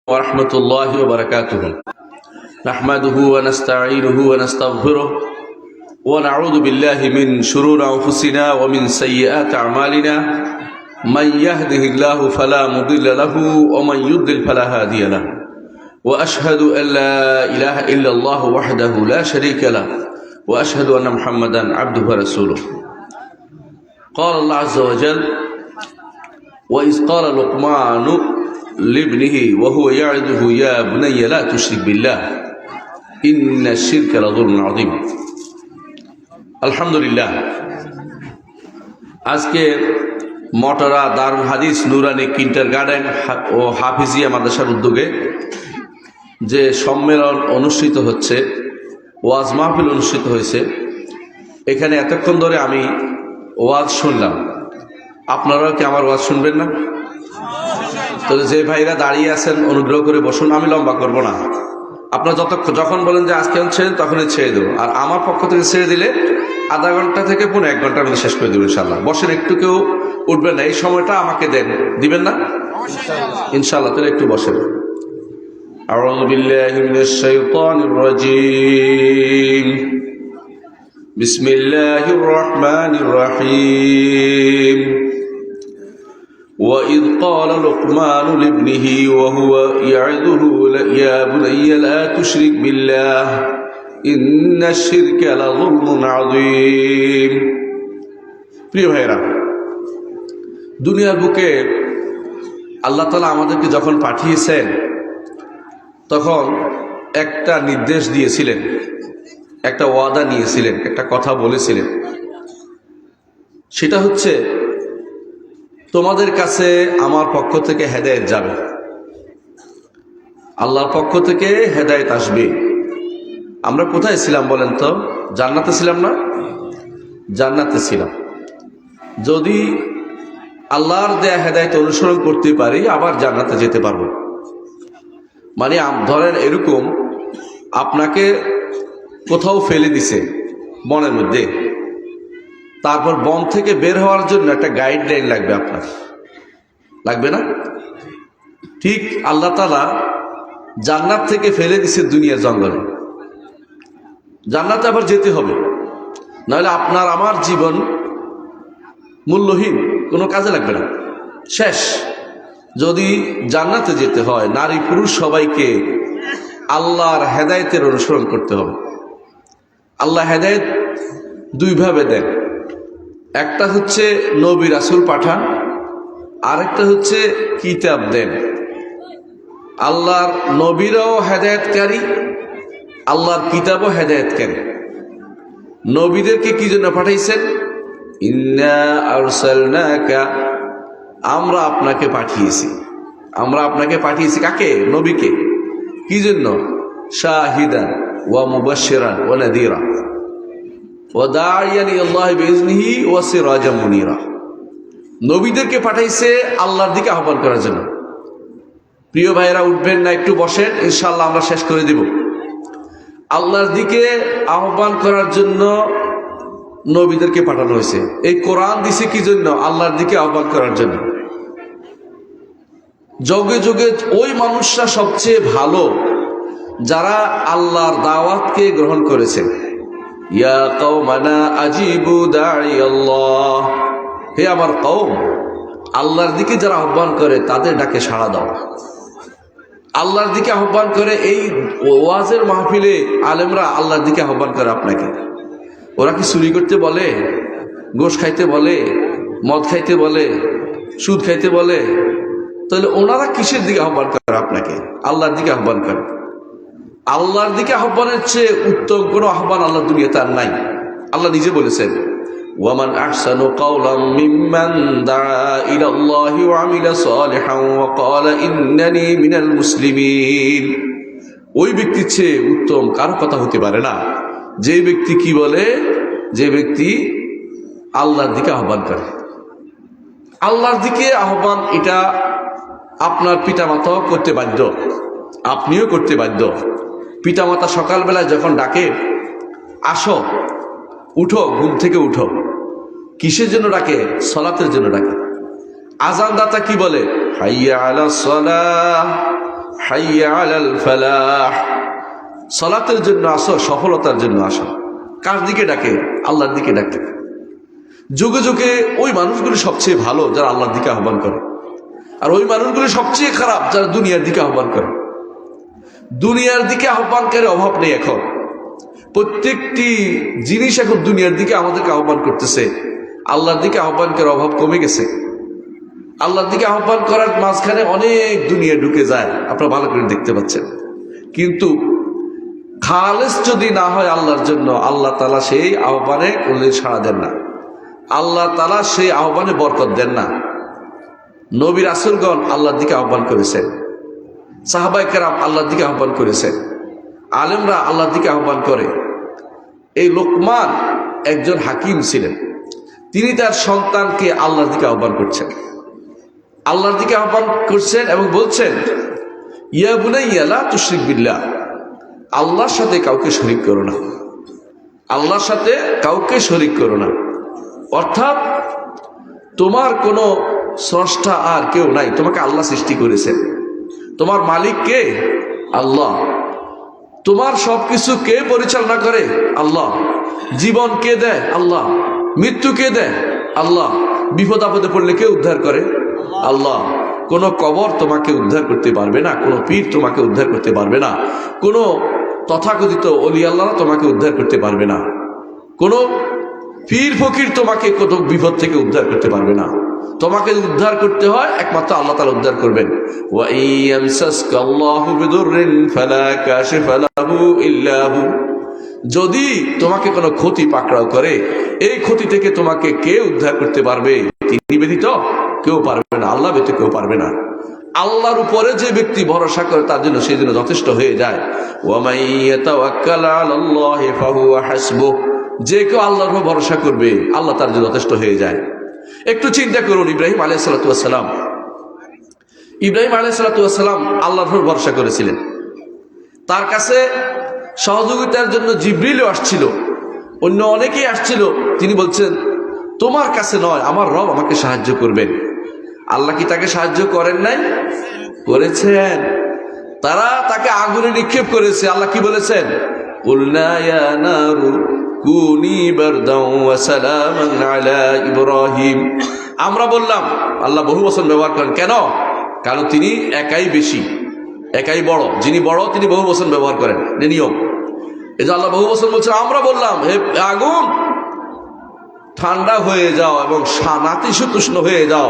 ورحمة الله وبركاته نحمده ونستعينه ونستغفره ونعوذ بالله من شرور أنفسنا ومن سيئات أعمالنا من يهده الله فلا مضل له ومن يضلل فلا هادي له وأشهد أن لا إله إلا الله وحده لا شريك له وأشهد أن محمدا عبده ورسوله قال الله عز وجل وإذ قال لقمان لابنه وهو يعظه يا بني لا تشرك بالله إن الشرك لظلم عظيم আলহামদুলিল্লাহ। আজকে মটরা দারুল হাদিস নুরানি কিন্ডারগার্টেন ও হাফিজিয়া মাদ্রাসার উদ্যোগে যে সম্মেলন অনুষ্ঠিত হচ্ছে, ওয়াজ মাহফিল অনুষ্ঠিত হয়েছে, এখানে এতক্ষণ ধরে আমি ওয়াজ শুনলাম। আপনারাও কি আমার ওয়াজ শুনবেন না? তো যে ভাইরা দাঁড়িয়ে আছেন অনুগ্রহ করে বসুন, আমি লম্বা করব না। আপনারা যখন বলেন যে আজকে ছেড়ে তখনই ছেড়ে দেবো, আর আমার পক্ষ থেকে ছেড়ে দিলে আধা ঘন্টা থেকে পুরো 1 ঘন্টার মধ্যে শেষ করে দেবো ইনশাল্লাহ। বসেন, একটু কেউ উঠবেন না, এই সময়টা আমাকে দিবেন না ইনশাল্লাহ। তাহলে একটু বসেন। আউযু বিল্লাহি মিনাশ শাইতানির রাজীম বিসমিল্লাহির রহমানির রহিম وإذ قال لقمان لابنه وهو يعظه يا بني لا تشرك بالله إن الشرك لظلم عظيم। প্রিয় ভাইরা, দুনিয়ার বুকে আল্লাহ তাআলা আমাদেরকে যখন পাঠিয়েছেন তখন একটা নির্দেশ দিয়েছিলেন, একটা ওয়াদা নিয়েছিলেন, একটা কথা বলেছিলেন। সেটা হচ্ছে তোমাদের কাছে আমার পক্ষ থেকে হেদায়েত যাবে, আল্লাহর পক্ষ থেকে হেদায়েত আসবে। আমরা কোথায় ছিলাম বলেন তো? জান্নাতে ছিলাম না? জান্নাতে ছিলাম। যদি আল্লাহর দেয়া হেদায়েত অনুসরণ করতে পারি আবার জান্নাতে যেতে পারবো। মানে ধরেন এরকম, আপনাকে কোথাও ফেলে দিছে বনের মধ্যে, তারপর বন থেকে বের হওয়ার জন্য একটা গাইডলাইন লাগবে, আপনার লাগবে না? ঠিক আল্লাহ তাআলা জান্নাত থেকে ফেলে দিছে দুনিয়ার জঙ্গলে, জান্নাতে আবার যেতে হবে, নাহলে আপনার আমার জীবন মূল্যহীন, কোনো কাজে লাগবে না, শেষ। যদি জান্নাতে যেতে হয় নারী পুরুষ সবাইকে আল্লাহর হেদায়েতের অনুসরণ করতে হবে। আল্লাহ হেদায়েত দুইভাবে দেন, একটা হচ্ছে নবী রাসূল পাঠান, আরেকটা হচ্ছে কিতাব দেন। আল্লাহর নবীরাও হেদায়েতকারী, আল্লাহর কিতাবও হেদায়েতকারী। নবীদেরকে কি জন্য পাঠাইছেন? ইন্না আরসালনাকা, আমরা আপনাকে পাঠিয়েছি। আমরা আপনাকে পাঠিয়েছি কাকে? নবীকে। কি জন্য? শাহিদান ওয়া মুবাশশিরান ওয়া নাযীরা ওয়া দা'iয়ান ইলাল্লাহি বিইজনিহি ওয়া সিরাজাম মুনীরা। নবীদেরকে পাঠাইছে আল্লাহর দিকে আহ্বান করার জন্য। প্রিয় ভাইয়েরা, উঠবেন না, একটু বসেন, ইনশাআল্লাহ আমরা শেষ করে দেব। আল্লাহর দিকে আহ্বান করার জন্য নবীদেরকে পাঠানো হয়েছে। এই কোরআন দিছে কি জন্য? আল্লাহর দিকে আহ্বান করার জন্য। যুগে যুগে ওই মানুষরা সবচেয়ে ভালো যারা আল্লাহর দাওয়াতকে গ্রহণ করেছে। ইয়া কওমানা আজিবু দাঈয়াল্লাহ, হে আমার কওম, আল্লাহর দিকে যারা আহ্বান করে তাদের ডাকে সাড়া দাও। আল্লাহর দিকে আহ্বান করে, এই ওয়াজের মাহফিলে আলেমরা আল্লাহর দিকে আহ্বান করে আপনাকে। ওরা কি চুরি করতে বলে, গোশ খাইতে বলে, মদ খাইতে বলে, সুদ খাইতে বলে? তাহলে ওনারা কিসের দিকে আহ্বান করে আপনাকে? আল্লাহর দিকে আহ্বান করে। আল্লাহর দিকে আহ্বানের চেয়ে উত্তম কোনো আহ্বান আল্লাহ দুনিয়াতে আর নাই। আল্লাহ নিজে বলেছেন, ওয়ামান আহসানু কাওলাম মিম্মান দাআ ইলাল্লাহি ওয়া আমিলা সালিহান ওয়া ক্বালা ইন্নানি মিনাল মুসলিমিন। ওই ব্যক্তির চেয়ে উত্তম কারো কথা হতে পারে না যে ব্যক্তি কি বলে? যে ব্যক্তি আল্লাহর দিকে আহ্বান করে। আল্লাহর দিকে আহ্বান এটা আপনার পিতামাতাও করতে বাধ্য, আপনিও করতে বাধ্য। পিতামাতা সকালবেলায় যখন ডাকে, আসো, উঠো, ঘুম থেকে উঠো, কিসের জন্য ডাকে? সালাতের জন্য ডাকে। আজানদাতা কি বলে? হাইয়া আলাস সালাহ, হাইয়া আলাল ফালাহ, সালাতের জন্য আসো, সফলতার জন্য আসো। কার দিকে ডাকে? আল্লাহর দিকে ডাকে। যুগে যুগে ওই মানুষগুলি সবচেয়ে ভালো যারা আল্লাহর দিকে আহ্বান করে, আর ওই মানুষগুলি সবচেয়ে খারাপ যারা দুনিয়ার দিকে আহ্বান করে। দুনিয়ার দিকে আহ্বানকারী অভাব নেই এখন, প্রত্যেকটি জিনিস এখন দুনিয়ার দিকে আমাদেরকে আহ্বান করতেছে। আল্লাহর দিকে আহ্বানকারী অভাব কমে গেছে। আল্লাহর দিকে আহ্বান করার মাঝখানে অনেক দুনিয়া ঢুকে যায়, আপনারা ভালো করে দেখতে পাচ্ছেন। কিন্তু খালেস যদি না হয় আল্লাহর জন্য, আল্লাহ তাআলা সেই আহ্বানে কোনদিন সাড়া দেন না। আল্লাহ তাআলা সেই আহ্বানে বরকত দেন না। নবী রাসূলগণ আল্লাহর দিকে আহ্বান করেছেন, সাহাবায়ে কেরাম আল্লাহর দিকে আহ্বান করেছেন, আলেমরা আল্লাহর দিকে আহ্বান করে। এই লোকমান একজন হাকিম ছিলেন, তিনি তার সন্তানকে আল্লাহর দিকে আহ্বান করছেন, আল্লাহর দিকে আহ্বান করছেন এবং বলছেন, ইয়া বুনাইয়া লা তুশরিক বিল্লাহ, আল্লাহর সাথে কাউকে শরীক করো না, আল্লাহর সাথে কাউকে শরীক করো না। অর্থাৎ তোমার কোনো স্রষ্টা আর কেউ নাই, তোমাকে আল্লাহ সৃষ্টি করেছেন। তোমার মালিক কে? আল্লাহ। তোমার সবকিছু কে পরিচালনা করে? আল্লাহ। জীবন কে দেয়? আল্লাহ। মৃত্যু কে দেয়? আল্লাহ। বিপদ আপদে পড়লে কে উদ্ধার করে? আল্লাহ। কোনো কবর তোমাকে উদ্ধার করতে পারবে না, কোনো পীর তোমাকে উদ্ধার করতে পারবে না, কোনো তথাকথিত ওলি আল্লাহ তোমাকে উদ্ধার করতে পারবে না, কোনো পীর ফকির তোমাকে কত বিপদ থেকে উদ্ধার করতে পারবে না। তোমাকে উদ্ধার করতে হয় একমাত্র আল্লাহ তাআলা উদ্ধার করবেন। ওয়া ইয়ামসাসকাল্লাহু বিদুররিন ফালা কাশিফা লাহু ইল্লা হু, যদি তোমাকে কোনো ক্ষতি পাকড়াও করে, এই ক্ষতি থেকে তোমাকে কে উদ্ধার করতে পারবে? তিনি ব্যতীত কেউ পারবে না, আল্লাহ ব্যতীত কেউ পারবে না। আল্লাহর উপরে যে ব্যক্তি ভরসা করে তার জন্য সেই জন্য যথেষ্ট হয়ে যায়। ওয়া মান ইয়াতাওয়াক্কাল আলাল্লাহি ফাহুয়া হাসবুহ, যে কেউ আল্লাহর উপর ভরসা করবে আল্লাহ তার জন্য যথেষ্ট হয়ে যায়। একটু চিন্তা করুন, ইব্রাহিম আলাইহিস সালাতু ওয়াস সালাম, ইব্রাহিম আলাইহিস সালাতু ওয়াস সালাম আল্লাহর উপর ভরসা করেছিলেন। তার কাছে সহযোগিতার জন্য জিবরিলও আসছিল, অন্য অনেকেই আসছিল। তিনি বলছেন, তোমার কাছে নয়, আমার রব আমাকে সাহায্য করবেন। আল্লাহ কি তাকে সাহায্য করেন নাই? করেছেন। তারা তাকে আগুনে নিক্ষেপ করেছে। আল্লাহ কি বলেছেন? কুলনা ইয়া নারু কুনি বারদাও ওয়া সালামান আলা ইব্রাহিম। আমরা বললাম, আল্লাহ বহু বচন ব্যবহার করেন কেন? কারণ তিনি একাই বেশি, একাই বড়। যিনি বড় তিনি বহু বচন ব্যবহার করেন, নিয়ম। এই যে আল্লাহ বহু বচন বলছেন, আমরা বললাম হে আগুন ঠান্ডা হয়ে যাও এবং নাতিশীতোষ্ণ হয়ে যাও,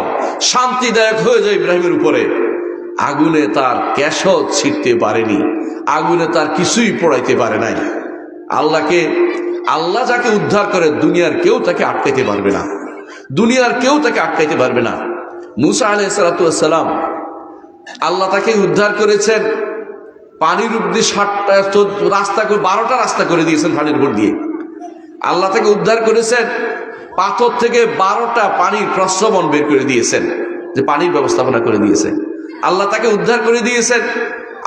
শান্তিদায়ক হয়ে যাও ইব্রাহিমের উপরে। আগুনে তার কেশও ছিটতে পারেনি, আগুনে তার কিছুই পোড়াইতে পারে নাই। আল্লাহ যাকে উদ্ধার করে দুনিয়ার কেউ তাকে আটকাইতে পারবে না, দুনিয়ার কেউ তাকে আটকাইতে পারবে না। মুসা আলাইহিস সালাতু ওয়াস সালাম, আল্লাহ তাকে উদ্ধার করেছেন পানির উপর দিয়ে 60টা রাস্তা করে, 12টা রাস্তা করে দিয়েছেন পানির উপর দিয়ে। আল্লাহ তাকে উদ্ধার করেছেন পাথর থেকে 12টা পানির প্রস্রবণ বের করে দিয়েছেন, যে পানির ব্যবস্থাপনা করে দিয়েছেন। আল্লাহ তাকে উদ্ধার করে দিয়েছেন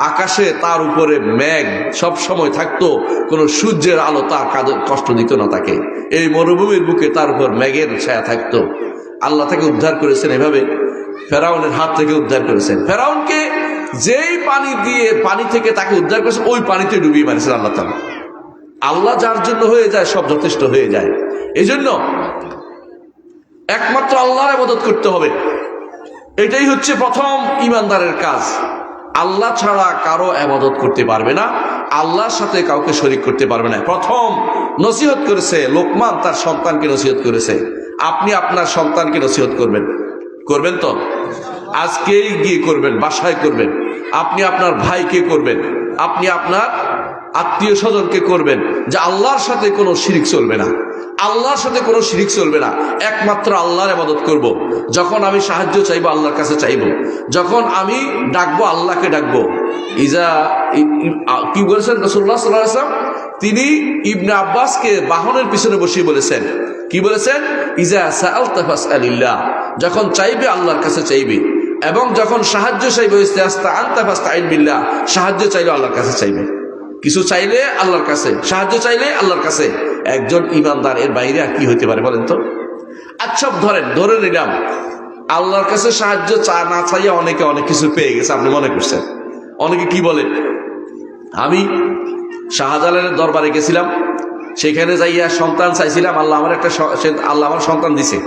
আকাশে তার উপরে মেঘ সব সময় থাকতো, কোনো সূর্যের আলো তার কষ্ট দিত না তাকে। এই মরুভূমির বুকে তার উপর মেঘের ছায়া থাকতো। আল্লাহ তাকে উদ্ধার করেছেন এভাবে। ফেরাউনের হাত থেকে উদ্ধার করেছেন। ফেরাউনকে যেই পানি থেকে তাকে উদ্ধার করেছে, ওই পানিতে ডুবিয়ে মারেছেন আল্লাহ তাআলা। আল্লাহ যার জন্য হয়ে যায় সব যথেষ্ট হয়ে যায়। এই জন্য একমাত্র আল্লাহর ইবাদত করতে হবে। এটাই হচ্ছে প্রথম ইমানদারের কাজ। আল্লাহ ছাড়া কারো ইবাদত করতে পারবে না, আল্লাহর সাথে কাউকে শরীক করতে পারবে না। প্রথম নসিহত করেছে লোকমান, তার সন্তানকে নসিহত করেছে। আপনি আপনার সন্তানকে নসিহত করবেন তো আজকেই গিয়ে করবেন, বাসায় করবেন। আপনি আপনার ভাইকে করবেন, আপনি আপনার আত্মীয় স্বজনকে করবেন, যে আল্লাহর সাথে কোনো শিরিক চলবে না, আল্লাহর সাথে কোনো শিরিক চলবে না, একমাত্র আল্লাহর ইবাদত করব। যখন আমি সাহায্য চাইবো আল্লাহর কাছে চাইবো, যখন আমি ডাকবো আল্লাহকে ডাকবো। কি বলেছেন রাসূলুল্লাহ সাল্লাল্লাহু আলাইহি ওয়াসাল্লাম? তিনি ইবনে আব্বাসকে বাহনের পিছনে বসিয়ে বলেছেন, কি বলেছেন? ইজা সাআলতা ফাসআলিল্লাহ, যখন চাইবে আল্লাহর কাছে চাইবে, এবং যখন সাহায্য চাইবে ইস্তাআনতা ফাসতাঈন বিল্লাহ, সাহায্য চাইলে আল্লাহর কাছে চাইবে। কিছু চাইলে আল্লাহর কাছে, সাহায্য চাইলে আল্লাহর কাছে। একজন ইমানদার এর বাইরে আর কি হইতে পারে বলেন তো? আচ্ছা ধরে নিলাম আল্লাহর কাছে সাহায্য না চাইয়া অনেকে অনেক কিছু পেয়ে গেছে, আপনি মনে করছেন। অনেকে কি বলে, আমি শাহজালালের দরবারে গেছিলাম, সেখানে যাইয়া সন্তান চাইছিলাম, আল্লাহ আমার সন্তান দিছে।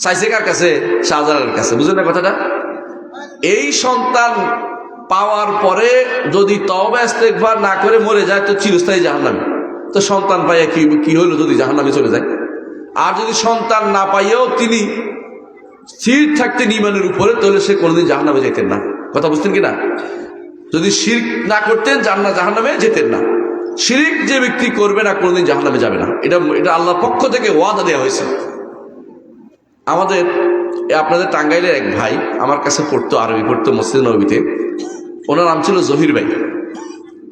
চাইছে কার কাছে? শাহজালালের কাছে। বুঝলেন না কথাটা? এই সন্তান পাওয়ার পরে যদি তওবা ইস্তেগফার না করে মরে যায় তো চিরস্থায়ী জাহান্নামী। তো সন্তান পাইয়া কি হইলো যদি জাহান্নামে চলে যায়? আর যদি সন্তান না পাইয়াও তিনি স্থির থাকতেন ঈমানের উপরে, তাহলে সে কোনোদিন জাহান্নামে যেতেন না। কথা বুঝতেন কিনা? যদি শিরক না করতেন জাহান্নামে যেতেন না। শিরক যে ব্যক্তি করবে না কোনোদিন জাহান্নামে যাবে না। এটা আল্লাহর পক্ষ থেকে ওয়াদা দেওয়া হয়েছে। আপনাদের টাঙ্গাইলের এক ভাই আমার কাছে পড়তো, আরবি পড়তো মসজিদ নববীতে। ওনার নাম ছিল জহির ভাই।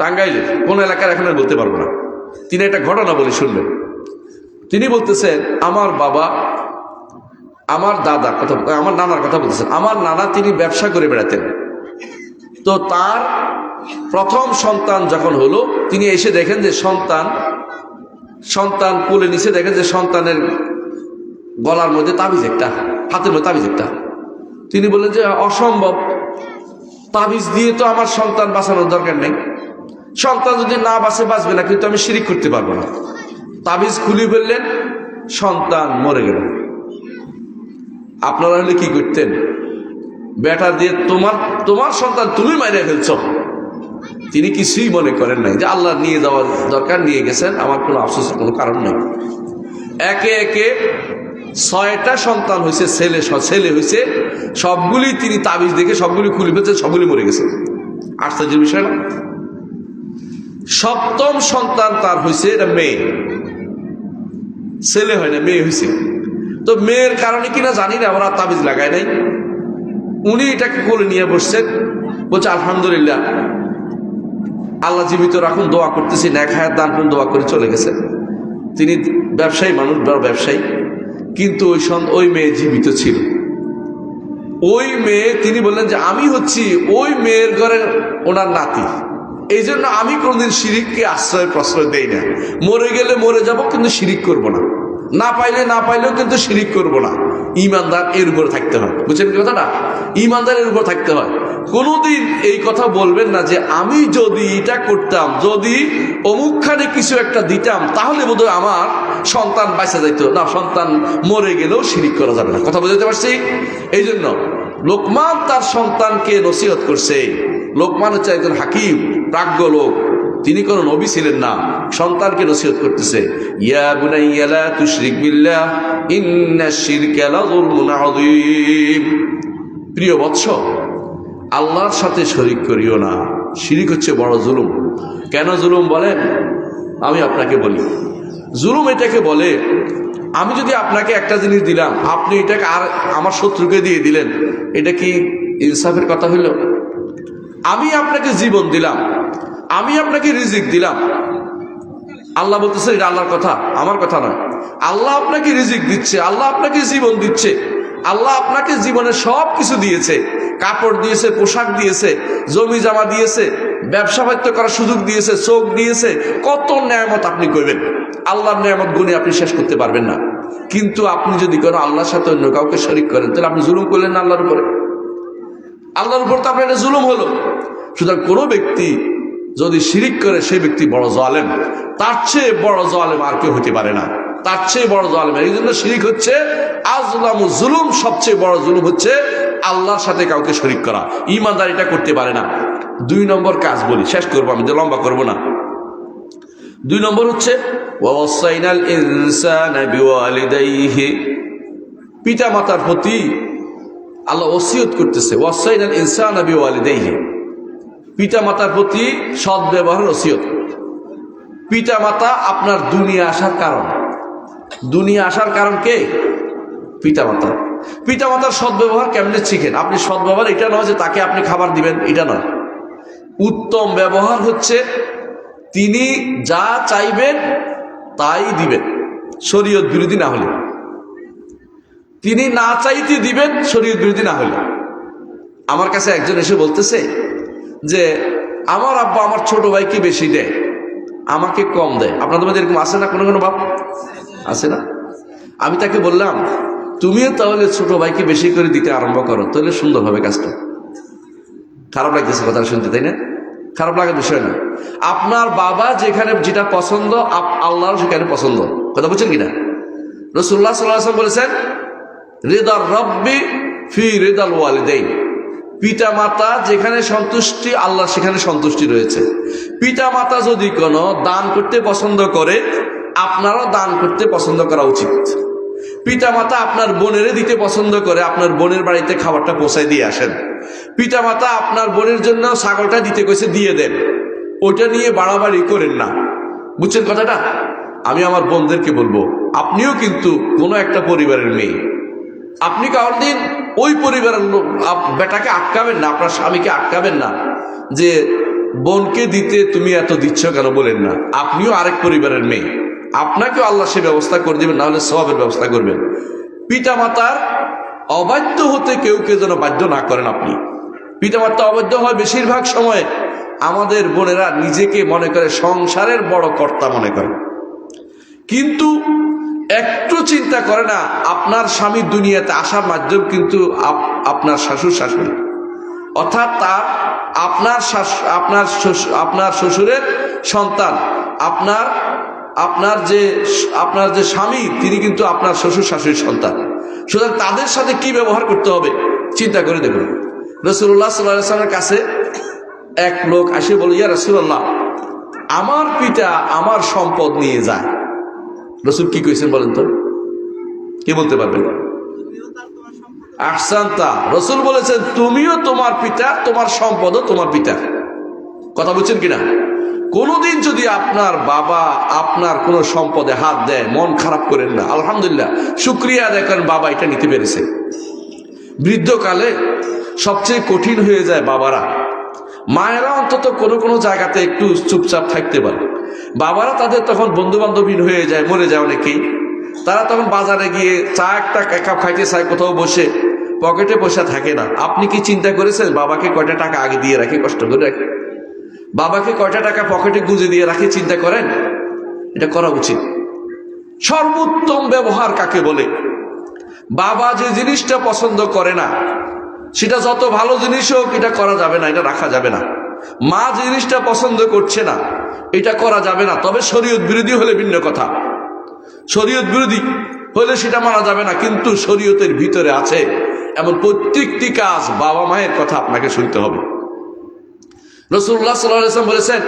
টাঙ্গাইলের কোন এলাকার এখন আর বলতে পারবো না। তিনি একটা ঘটনা বলে শুনবেন। তিনি বলতেছেন, আমার বাবা, আমার দাদার কথা, আমার নানার কথা বলতেছেন। আমার নানা তিনি ব্যবসা করে বেড়াতেন। তো তার প্রথম সন্তান যখন হলো, তিনি এসে দেখেন যে সন্তান কোলে নিচে দেখেন যে সন্তানের গলার মধ্যে তাবিজ একটা, হাতের মধ্যে তাবিজ একটা। তিনি বললেন যে অসম্ভব, তাবিজ দিয়ে তো আমার সন্তান বাঁচানোর দরকার নেই। সন্তান যদি না বাঁচবে না, কিন্তু আমি শিরিক করতে পারবো না। তাবিজ খুলে ফেললেন, সন্তান মরে গেল। আপনারা হলে কি করতেন? বেটা দিয়ে তোমার সন্তান তুমি মাইরে ফেলছ। তিনি কিছুই মনে করেন নাই, যে আল্লাহ নিয়ে যাওয়ার দরকার, নিয়ে গেছেন, আমার কোনো আফসোসের কোনো কারণ নেই। একে একে 6টা সন্তান হয়েছে, ছেলে হয়েছে। সবগুলি তিনি তাবিজ দেখে সবগুলি খুলে ফেলছেন, সবগুলি মরে গেছে। আশ্চর্যের বিষয় না? 7ম সন্তান তার হয়েছে, এটা মেয়ে, ছেলে হয় না, মেয়ে হয়েছে। তো মেয়ের কারণে কিনা জানি না, ওরা তাবিজ লাগায় নাই। উনি এটাকে কোলে নিয়ে বসছেন, বলছে আলহামদুলিল্লাহ, আল্লাহ জীবিত রাখুন, দোয়া করতেছি, নেক হায়াত দান করুন, দোয়া করে চলে গেছে। তিনি ব্যবসায়ী মানুষ, বড় ব্যবসায়ী। কিন্তু ওই মেয়ে জীবিত ছিল। ওই মেয়ে, তিনি বললেন যে আমি হচ্ছি ওই মেয়ের ঘরে ওনার নাতি, এই জন্য আমি কোনোদিন শিরিককে প্রশ্রয় দেই না। মরে গেলে মরে যাব, কিন্তু শিরিক করব না। না পাইলেও কিন্তু শিরিক করব না। ঈমানদার এর উপর থাকতে হয়। বুঝছেন কি কথাটা? ঈমানদার এর উপর থাকতে হয়। কোনোদিন এই কথা বলবেন না যে আমি যদি এটা করতাম, যদি অমুকখানে কিছু একটা দিতাম, তাহলে বোধহয় আমার সন্তান বাঁচা যাইত না। সন্তান মরে গেলেও শিরিক করা যাবে না। কথা বুঝতে পারছি? এই জন্য লোকমান তার সন্তানকে নসিহত করছে। লোকমান হচ্ছে একজন হাকিম, প্রাজ্ঞ লোক। তিনি কোনো নবী ছিলেন না, সন্তানকে নসিহত করতেছে, ইয়া বুনাইয়া লা তুশরিক বিল্লাহ ইন্নাশ শিরকা লাযুলমুন আযীম। প্রিয় বৎস, আল্লাহর সাথে শরীক করিও না। শিরিক হচ্ছে বড় জুলুম। কেন জুলুম বলেন? আমি আপনাকে বলি। জুলুম এটাকে বলে, আমি যদি আপনাকে একটা জিনিস দিলাম, আপনি এটাকে আর আমার শত্রুকে দিয়ে দিলেন, এটা কি ইনসাফের কথা হইল? আমি আপনাকে জীবন দিলাম, আমি আপনাকে রিজিক দিলাম। আল্লাহ বলতেছে এটা আল্লাহর কথা, আমার কথা নয়। আল্লাহ আপনাকে রিজিক দিচ্ছে, আল্লাহ আপনাকে জীবন দিচ্ছে, আল্লাহ আপনাকে জীবনে সব কিছু দিয়েছে। কাপড় দিয়েছে, পোশাক দিয়েছে, জমি জামা দিয়েছে, ব্যবসা বাণিজ্য করার সুযোগ দিয়েছে, চোখ দিয়েছে। কত নেয়ামত আপনি করবেন, আল্লাহর নেয়ামত গুণে আপনি শেষ করতে পারবেন না। কিন্তু আপনি যদি কোনো আল্লাহর সাথে অন্য কাউকে শরীক করেন, তাহলে আপনি জুলুম করলেন না আল্লাহর উপরে। আল্লাহর উপর তো আপনার এটা জুলুম হলো। সুতরাং কোনো ব্যক্তি যদি শিরিক করে, সেই ব্যক্তি বড় জালেম। তার চেয়ে বড় জালেম আর কেউ হতে পারে না, তার চেয়ে বড় জালেম। এই জন্য শিরিক হচ্ছে আযলামু জুলুম। সবচেয়ে বড় জুলুম হচ্ছে আল্লাহর সাথে কাউকে শরিক করা। ঈমানদার এটা করতে পারে না। 2 নম্বর কাজ বলি, শেষ করবো, আমি লম্বা করবো না। 2 নম্বর হচ্ছে ওয়াসাইনাল ইনসানা বিওয়ালিদাইহি। পিতা মাতার প্রতি আল্লাহ ওসিয়ত করতেছে, ওয়াসাইনাল ইনসানা বিওয়ালিদাইহি। পিতা মাতার প্রতি সৎ ব্যবহার ওসিয়ত। পিতা মাতা আপনার দুনিয়া আসার কারণ। দুনিয়া আসার কারণ কে? পিতা মাতা। পিতা মাতার সৎ ব্যবহার কেমনে শিখেন? আপনি সৎ ব্যবহার এটা নয় যে তাকে আপনি খাবার দিবেন, এটা নয়। উত্তম ব্যবহার হচ্ছে তিনি যা চাইবেন তাই দিবেন, শরীয়ত বিরোধী না হলে। তিনি না চাইতে দিবেন, শরীয়ত বিরোধী না হলে। আমার কাছে একজন এসে বলতেছে যে আমার আব্বা আমার ছোট ভাইকে বেশি দেয়, আমাকে কম দেয়। আপনাদের মধ্যে এরকম আছে না? কোনো কোনো বাপ আছে না? আমি তাকে বললাম, তুমিও তাহলে ছোট ভাইকে বেশি করে দিতে আরম্ভ করো, তাহলে সুন্দর হবে কাজটা। খারাপ লাগতেছে কথা শুনতে, তাই না? খারাপ লাগার বিষয় না। আপনার বাবা যেখানে যেটা পছন্দ আল্লাহর সেখানে পছন্দ, কথা বলছেন কিনা? রাসূলুল্লাহ সাল্লাল্লাহু আলাইহি ওয়াসাল্লাম বলেছেন, রিদার রব্বি ফি রিদাল ওয়ালিদাইন। পিতা মাতা যেখানে সন্তুষ্টি, আল্লাহ সেখানে সন্তুষ্টি রয়েছে। পিতা মাতা যদি কোনো দান করতে পছন্দ করে, আপনারও দান করতে পছন্দ করা উচিত। পিতা মাতা আপনার বোনেরে দিতে পছন্দ করে, আপনার বোনের বাড়িতে খাবারটা পৌঁছায় দিয়ে আসেন। পিতা মাতা আপনার বোনের জন্য ছাগলটা দিতে কইছে, দিয়ে দেন। ওইটা নিয়ে বাড়াবাড়ি করেন না, বুঝছেন কথাটা? আমি আমার বোনদেরকে বলবো, আপনিও কিন্তু কোনো একটা পরিবারের মেয়ে, আপনি কারণ দিন ওই পরিবারের লোক বেটাকে আটকাবেন না, আপনার স্বামীকে আটকাবেন না যে বোনকে দিতে তুমি এত দিচ্ছ কেন, বলেন না। আপনিও আরেক পরিবারের মেয়ে, আপনাকেও আল্লাহ সে ব্যবস্থা করে দিবেন, না হলে সওয়াবের ব্যবস্থা করবেন। পিতা মাতার অবাধ্য হতে কেউ যেন বাধ্য না করেন আপনি। পিতা মাতা অবাধ্য হয় বেশিরভাগ সময় আমাদের বোনেরা নিজেকে মনে করে সংসারের বড় কর্তা মনে করে, কিন্তু একটু চিন্তা করে না আপনার স্বামী দুনিয়াতে আসার মাধ্যম কিন্তু আপনার শ্বশুর শাশুড়ি, অর্থাৎ তার আপনার শ্বশুরের সন্তান, আপনার যে স্বামী তিনি কিন্তু আপনার শ্বশুর শাশুড়ির সন্তান। সুতরাং তাদের সাথে কি ব্যবহার করতে হবে চিন্তা করে দেখুন। রাসূলুল্লাহ সাল্লাল্লাহু আলাইহি ওয়াসাল্লামের কাছে এক লোক এসে বলে, ইয়া রাসূলুল্লাহ, আমার পিতা আমার সম্পদ নিয়ে যায়। রাসূল কি কইছেন বলেন তো? কে বলতে পারবেন? আহসানতা। রাসূল বলেছেন, তুমিও তোমার পিতা, তোমার সম্পদও তোমার পিতা। কথা বলছেন কিনা? কোনদিন যদি আপনার বাবা আপনার কোনো সম্পদে হাত দেয়, মন খারাপ করেন না, আলহামদুলিল্লাহ শুকরিয়া আদায় করেন, বাবা এটা নিতে পেরেছে। বৃদ্ধকালে সবচেয়ে কঠিন হয়ে যায় বাবারা। মায়েরা অন্তত কোনো জায়গাতে একটু চুপচাপ থাকতে পারে, বাবারা তাদের তখন বন্ধু বান্ধবহীন হয়ে যায়, মরে যায় অনেকেই। তারা তখন বাজারে গিয়ে চা একটা এক কাপ খাইতে চায়, কোথাও বসে পকেটে পয়সা থাকে না। আপনি কি চিন্তা করেছেন বাবাকে কয়টা টাকা আগে দিয়ে রাখে, কষ্ট করে রাখে? বাবাকে কয়টা টাকা পকেটে গুঁজে দিয়ে রাখে, চিন্তা করেন? এটা করা উচিত। সর্বোত্তম ব্যবহার কাকে বলে? বাবা যে জিনিসটা পছন্দ করে না, সেটা যত ভালো জিনিস হোক এটা করা যাবে না, এটা রাখা যাবে না। মা যে জিনিসটা পছন্দ করছে না, এটা করা যাবে না। তবে শরীয়ত বিরোধী হলে ভিন্ন কথা, শরীয়ত বিরোধী হলে সেটা মানা যাবে না, কিন্তু শরীয়তের ভিতরে আছে এমন প্রত্যেকটি কাজ বাবা মায়ের কথা আপনাকে শুনতে হবে। রাসূলুল্লাহ সাল্লাল্লাহু আলাইহি ওয়াসাল্লাম বলেছেন,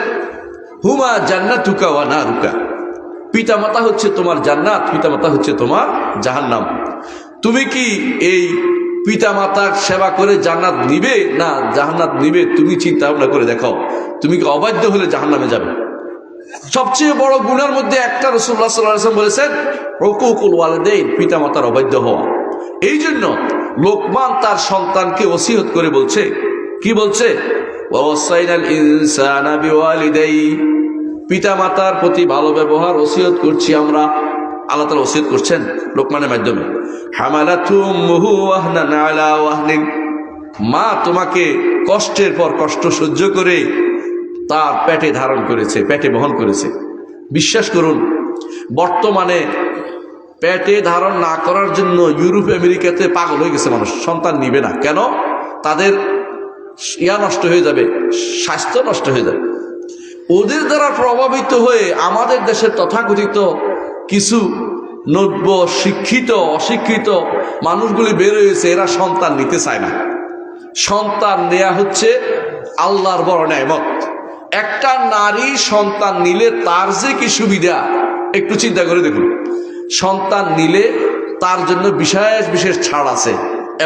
হুমা জান্নাতুকা ওয়া নারুকা। পিতামাতা হচ্ছে তোমার জান্নাত, পিতামাতা হচ্ছে তোমার জাহান্নাম। তুমি কি এই পিতামাতার সেবা করে জান্নাত নিবে না জাহান্নাত নিবে? তুমি চিন্তা ভাবনা করে দেখো। তুমি কি অবাধ্য হলে জাহান্নামে যাবে। সবচেয়ে বড় গুনার মধ্যে একটা রাসূলুল্লাহ সাল্লাল্লাহু আলাইহি ওয়াসাল্লাম বলেছেন, উকুকুল ওয়ালিদাইন, পিতামাতার অবাধ্য হওয়া। এই জন্য লোকমান তার সন্তানকে ওসিয়ত করে বলছে, কি বলছে? ওয়াসাইনাল ইনসানা বিওয়ালিদাই, পিতামাতার প্রতি ভালো ব্যবহার ওসিয়ত করছি আমরা। আল্লাহ তাআলা ওসিয়ত করছেন লোকমানের মাধ্যমে। হামালাতু উম্মুহু ওয়াহনান আলা ওয়াহনিন, মা তোমাকে কষ্টের পর কষ্ট সহ্য করে তার পেটে ধারণ করেছে, পেটে বহন করেছে। বিশ্বাস করুন, বর্তমানে পেটে ধারণ না করার জন্য ইউরোপ আমেরিকাতে পাগল হয়ে গেছে মানুষ, সন্তান নিবে না। কেন? তাদের নষ্ট হয়ে যাবে, স্বাস্থ্য নষ্ট হয়ে যাবে। ওদের দ্বারা প্রভাবিত হয়ে আমাদের দেশের তথাকথিত কিছু নব্য শিক্ষিত অশিক্ষিত মানুষগুলি বের হয়েছে, এরা সন্তান নিতে চায় না। সন্তান নেয়া হচ্ছে আল্লাহর বড় নেয়ামত। একটা নারী সন্তান নিলে তার যে কি সুবিধা, একটু চিন্তা করে দেখুন। সন্তান নিলে তার জন্য বিশেষ বিশেষ ছাড় আছে,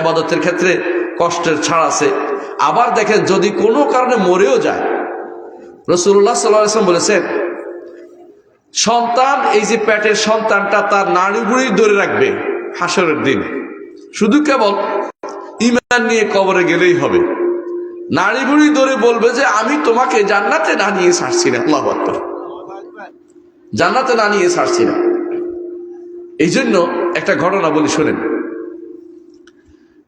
ইবাদতের ক্ষেত্রে কষ্টের ছাড় আছে। আবার দেখেন, যদি কোনো কারণে মরেও যায়, রাসূলুল্লাহ সাল্লাল্লাহু আলাইহি ওয়াসাল্লাম বলেছেন, সন্তান, এই যে পেটের সন্তানটা তার নাড়ি বুড়ি ধরে রাখবে হাসরের দিন। শুধু কেবল ঈমান নিয়ে কবরে গেলেই হবে। নাড়ি বুড়ি ধরে বলবে যে আমি তোমাকে জান্নাতে না নিয়ে ছাড়ছি না। আল্লাহু আকবার। জান্নাতে না নিয়ে ছাড়ছি না। এই জন্য একটা ঘটনা বলি, শোনেন।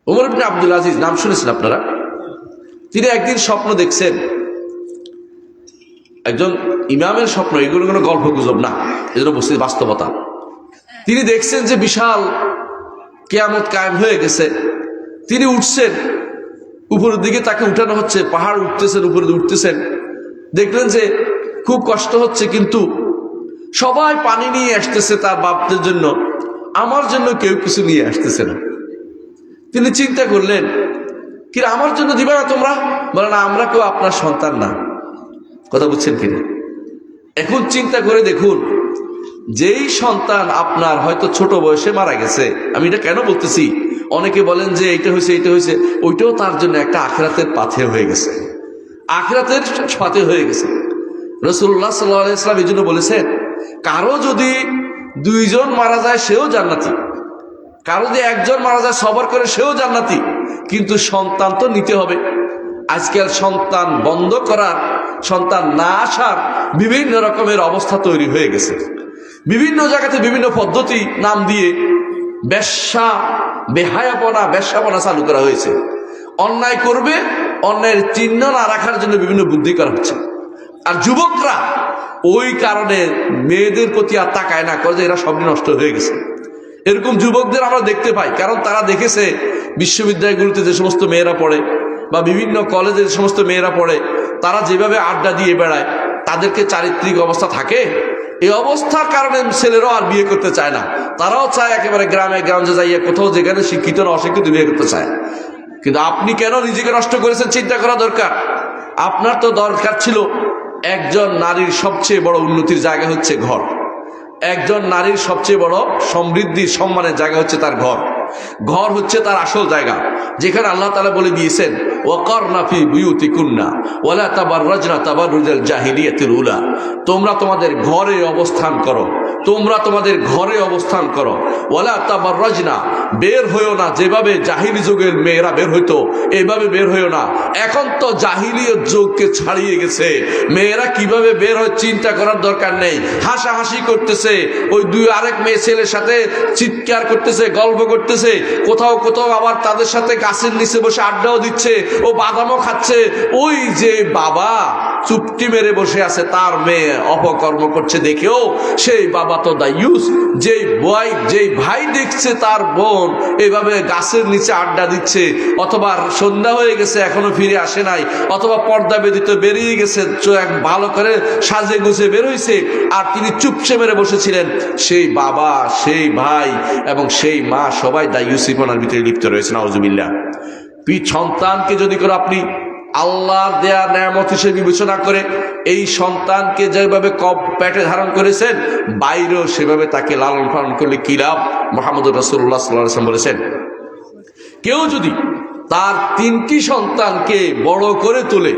ওমর ইবনে আব্দুল আজিজ, নাম শুনেছেন আপনারা? তিনি একদিন স্বপ্ন দেখছেন, একজন ইমামের স্বপ্ন, এগুলো কোনো গল্প গুজব না, এগুলো বস্তু বাস্তবতা। তিনি দেখছেন যে বিশাল কিয়ামত কায়েম হয়ে গেছে। তিনি উঠছেন, উপরের দিকে তাকে উঠানো হচ্ছে, পাহাড় উঠতেছেন, উপরে উঠতেছেন, দেখলেন যে খুব কষ্ট হচ্ছে, কিন্তু সবাই পানি নিয়ে আসতেছে তার বাপদের জন্য, আমার জন্য কেউ কিছু নিয়ে আসতেছে না। তিনি চিন্তা করলেন, কি আমার জন্য দিবে না তোমরা? বলে না, আমরা কেউ আপনার সন্তান না। কথা বুঝছেন কিনা? এখন চিন্তা করে দেখুন, যেই সন্তান আপনার হয়তো ছোট বয়সে মারা গেছে, আমি এটা কেন বলতেছি, অনেকে বলেন যে এইটা হয়েছে এইটা হয়েছে, ওইটাও তার জন্য একটা আখিরাতের পাথে হয়ে গেছে, আখিরাতের পাথে হয়ে গেছে। রাসূলুল্লাহ সাল্লাল্লাহু আলাইহি ওয়াসাল্লাম এই জন্য বলেছেন, কারো যদি দুইজন মারা যায় সেও জান্নাতি, কারো যদি একজন মারা যায় সবর করে সেও জান্নাতি, কিন্তু সন্তান তো নিতে হবে। আজকাল সন্তান বন্ধ করার, সন্তান না আসার বিভিন্ন রকমের অবস্থা তৈরি হয়ে গেছে। বিভিন্ন জায়গাতে বিভিন্ন পদ্ধতি নাম দিয়ে বেশ্যা, বেহায়াপনা চালু করা হয়েছে। অন্যায় করবে, অন্যায়ের চিহ্ন না রাখার জন্য বিভিন্ন বুদ্ধি করা হচ্ছে। আর যুবকরা ওই কারণে মেয়েদের প্রতি আর তাকায় না, করে যে এরা সবই নষ্ট হয়ে গেছে। এরকম যুবকদের আমরা দেখতে পাই, কারণ তারা দেখেছে বিশ্ববিদ্যালয়গুলোতে যে সমস্ত মেয়েরা পড়ে বা বিভিন্ন কলেজে যে সমস্ত মেয়েরা পড়ে, তারা যেভাবে আড্ডা দিয়ে বেড়ায়, তাদেরকে চারিত্রিক অবস্থা থাকে, এই অবস্থার কারণে ছেলেরাও আর বিয়ে করতে চায় না। তারাও চায় একেবারে গ্রামে গঞ্জে যাইয়া কোথাও যেখানে শিক্ষিত না অশিক্ষিত বিয়ে করতে চায়। কিন্তু আপনি কেন নিজেকে নষ্ট করেছেন চিন্তা করা দরকার। আপনার তো দরকার ছিল, একজন নারীর সবচেয়ে বড় উন্নতির জায়গা হচ্ছে ঘর, একজন নারীর সবচেয়ে বড় সমৃদ্ধির সম্মানের জায়গা হচ্ছে তার ঘর। ঘর হচ্ছে তার আসল জায়গা, যেখানে আল্লাহ তাআলা বলে দিয়েছেন, ওয়াকারনা ফি বুয়ুতিকুন্না ওয়ালা তাবাররাজনা তাবাররুজাল জাহিলিয়াতিল উলা, তোমরা তোমাদের ঘরে অবস্থান করো, তোমরা তোমাদের ঘরে অবস্থান করো। ওয়ালা তাবাররাজনা, বের হইও না যেভাবে জাহিলি যুগের মেয়েরা বের হইতো, এইভাবে বের হইও না। এখন তো জাহিলিয়ত যুগকে ছাড়িয়ে গেছে, মেয়েরা কিভাবে বের হয় চিন্তা করার দরকার নেই। হাসাহাসি করতেছে, ওই দুই আরেক মেয়ে ছেলের সাথে চিৎকার করতেছে, গল্প করতেছে, কোথাও কোথাও আবার তাদের সাথে গাছের নিচে বসে আড্ডাও দিচ্ছে, ও বাদামও খাচ্ছে। ওই যে বাবা চুপটি মেরে বসে আছে, তার মেয়ে অপকর্ম করছে দেখেও সেই বাবা তো দায়ুস। যেই ভাই দেখছে তার বোন এইভাবে গাছের নিচে আড্ডা দিচ্ছে, অথবা সন্ধ্যা হয়ে গেছে এখনো ফিরে আসে নাই, অথবা পর্দা বেদিত বেরিয়ে গেছে, ভালো করে সাজে গুছে বের হয়েছে, আর তিনি চুপসে মেরে বসেছিলেন, সেই বাবা, সেই ভাই এবং সেই মা সবাই দায়ুসিপনার ভিতরে লিপ্ত রয়েছে। নাউজুবিল্লাহ। সন্তানকে যদি করে আপনি আল্লাহর দেয়া নেয়ামত হিসেবে বিবেচনা করে এই সন্তানকে যেভাবে পেটে ধারণ করেছেন, বাইরেও সেভাবে তাকে লালন পালন করলে কি লাভ? মুহাম্মদুর রাসূলুল্লাহ সাল্লাল্লাহু আলাইহি ওয়াসাল্লাম বলেছেন, কেউ যদি তার 3টি সন্তানকে বড় করে তোলে,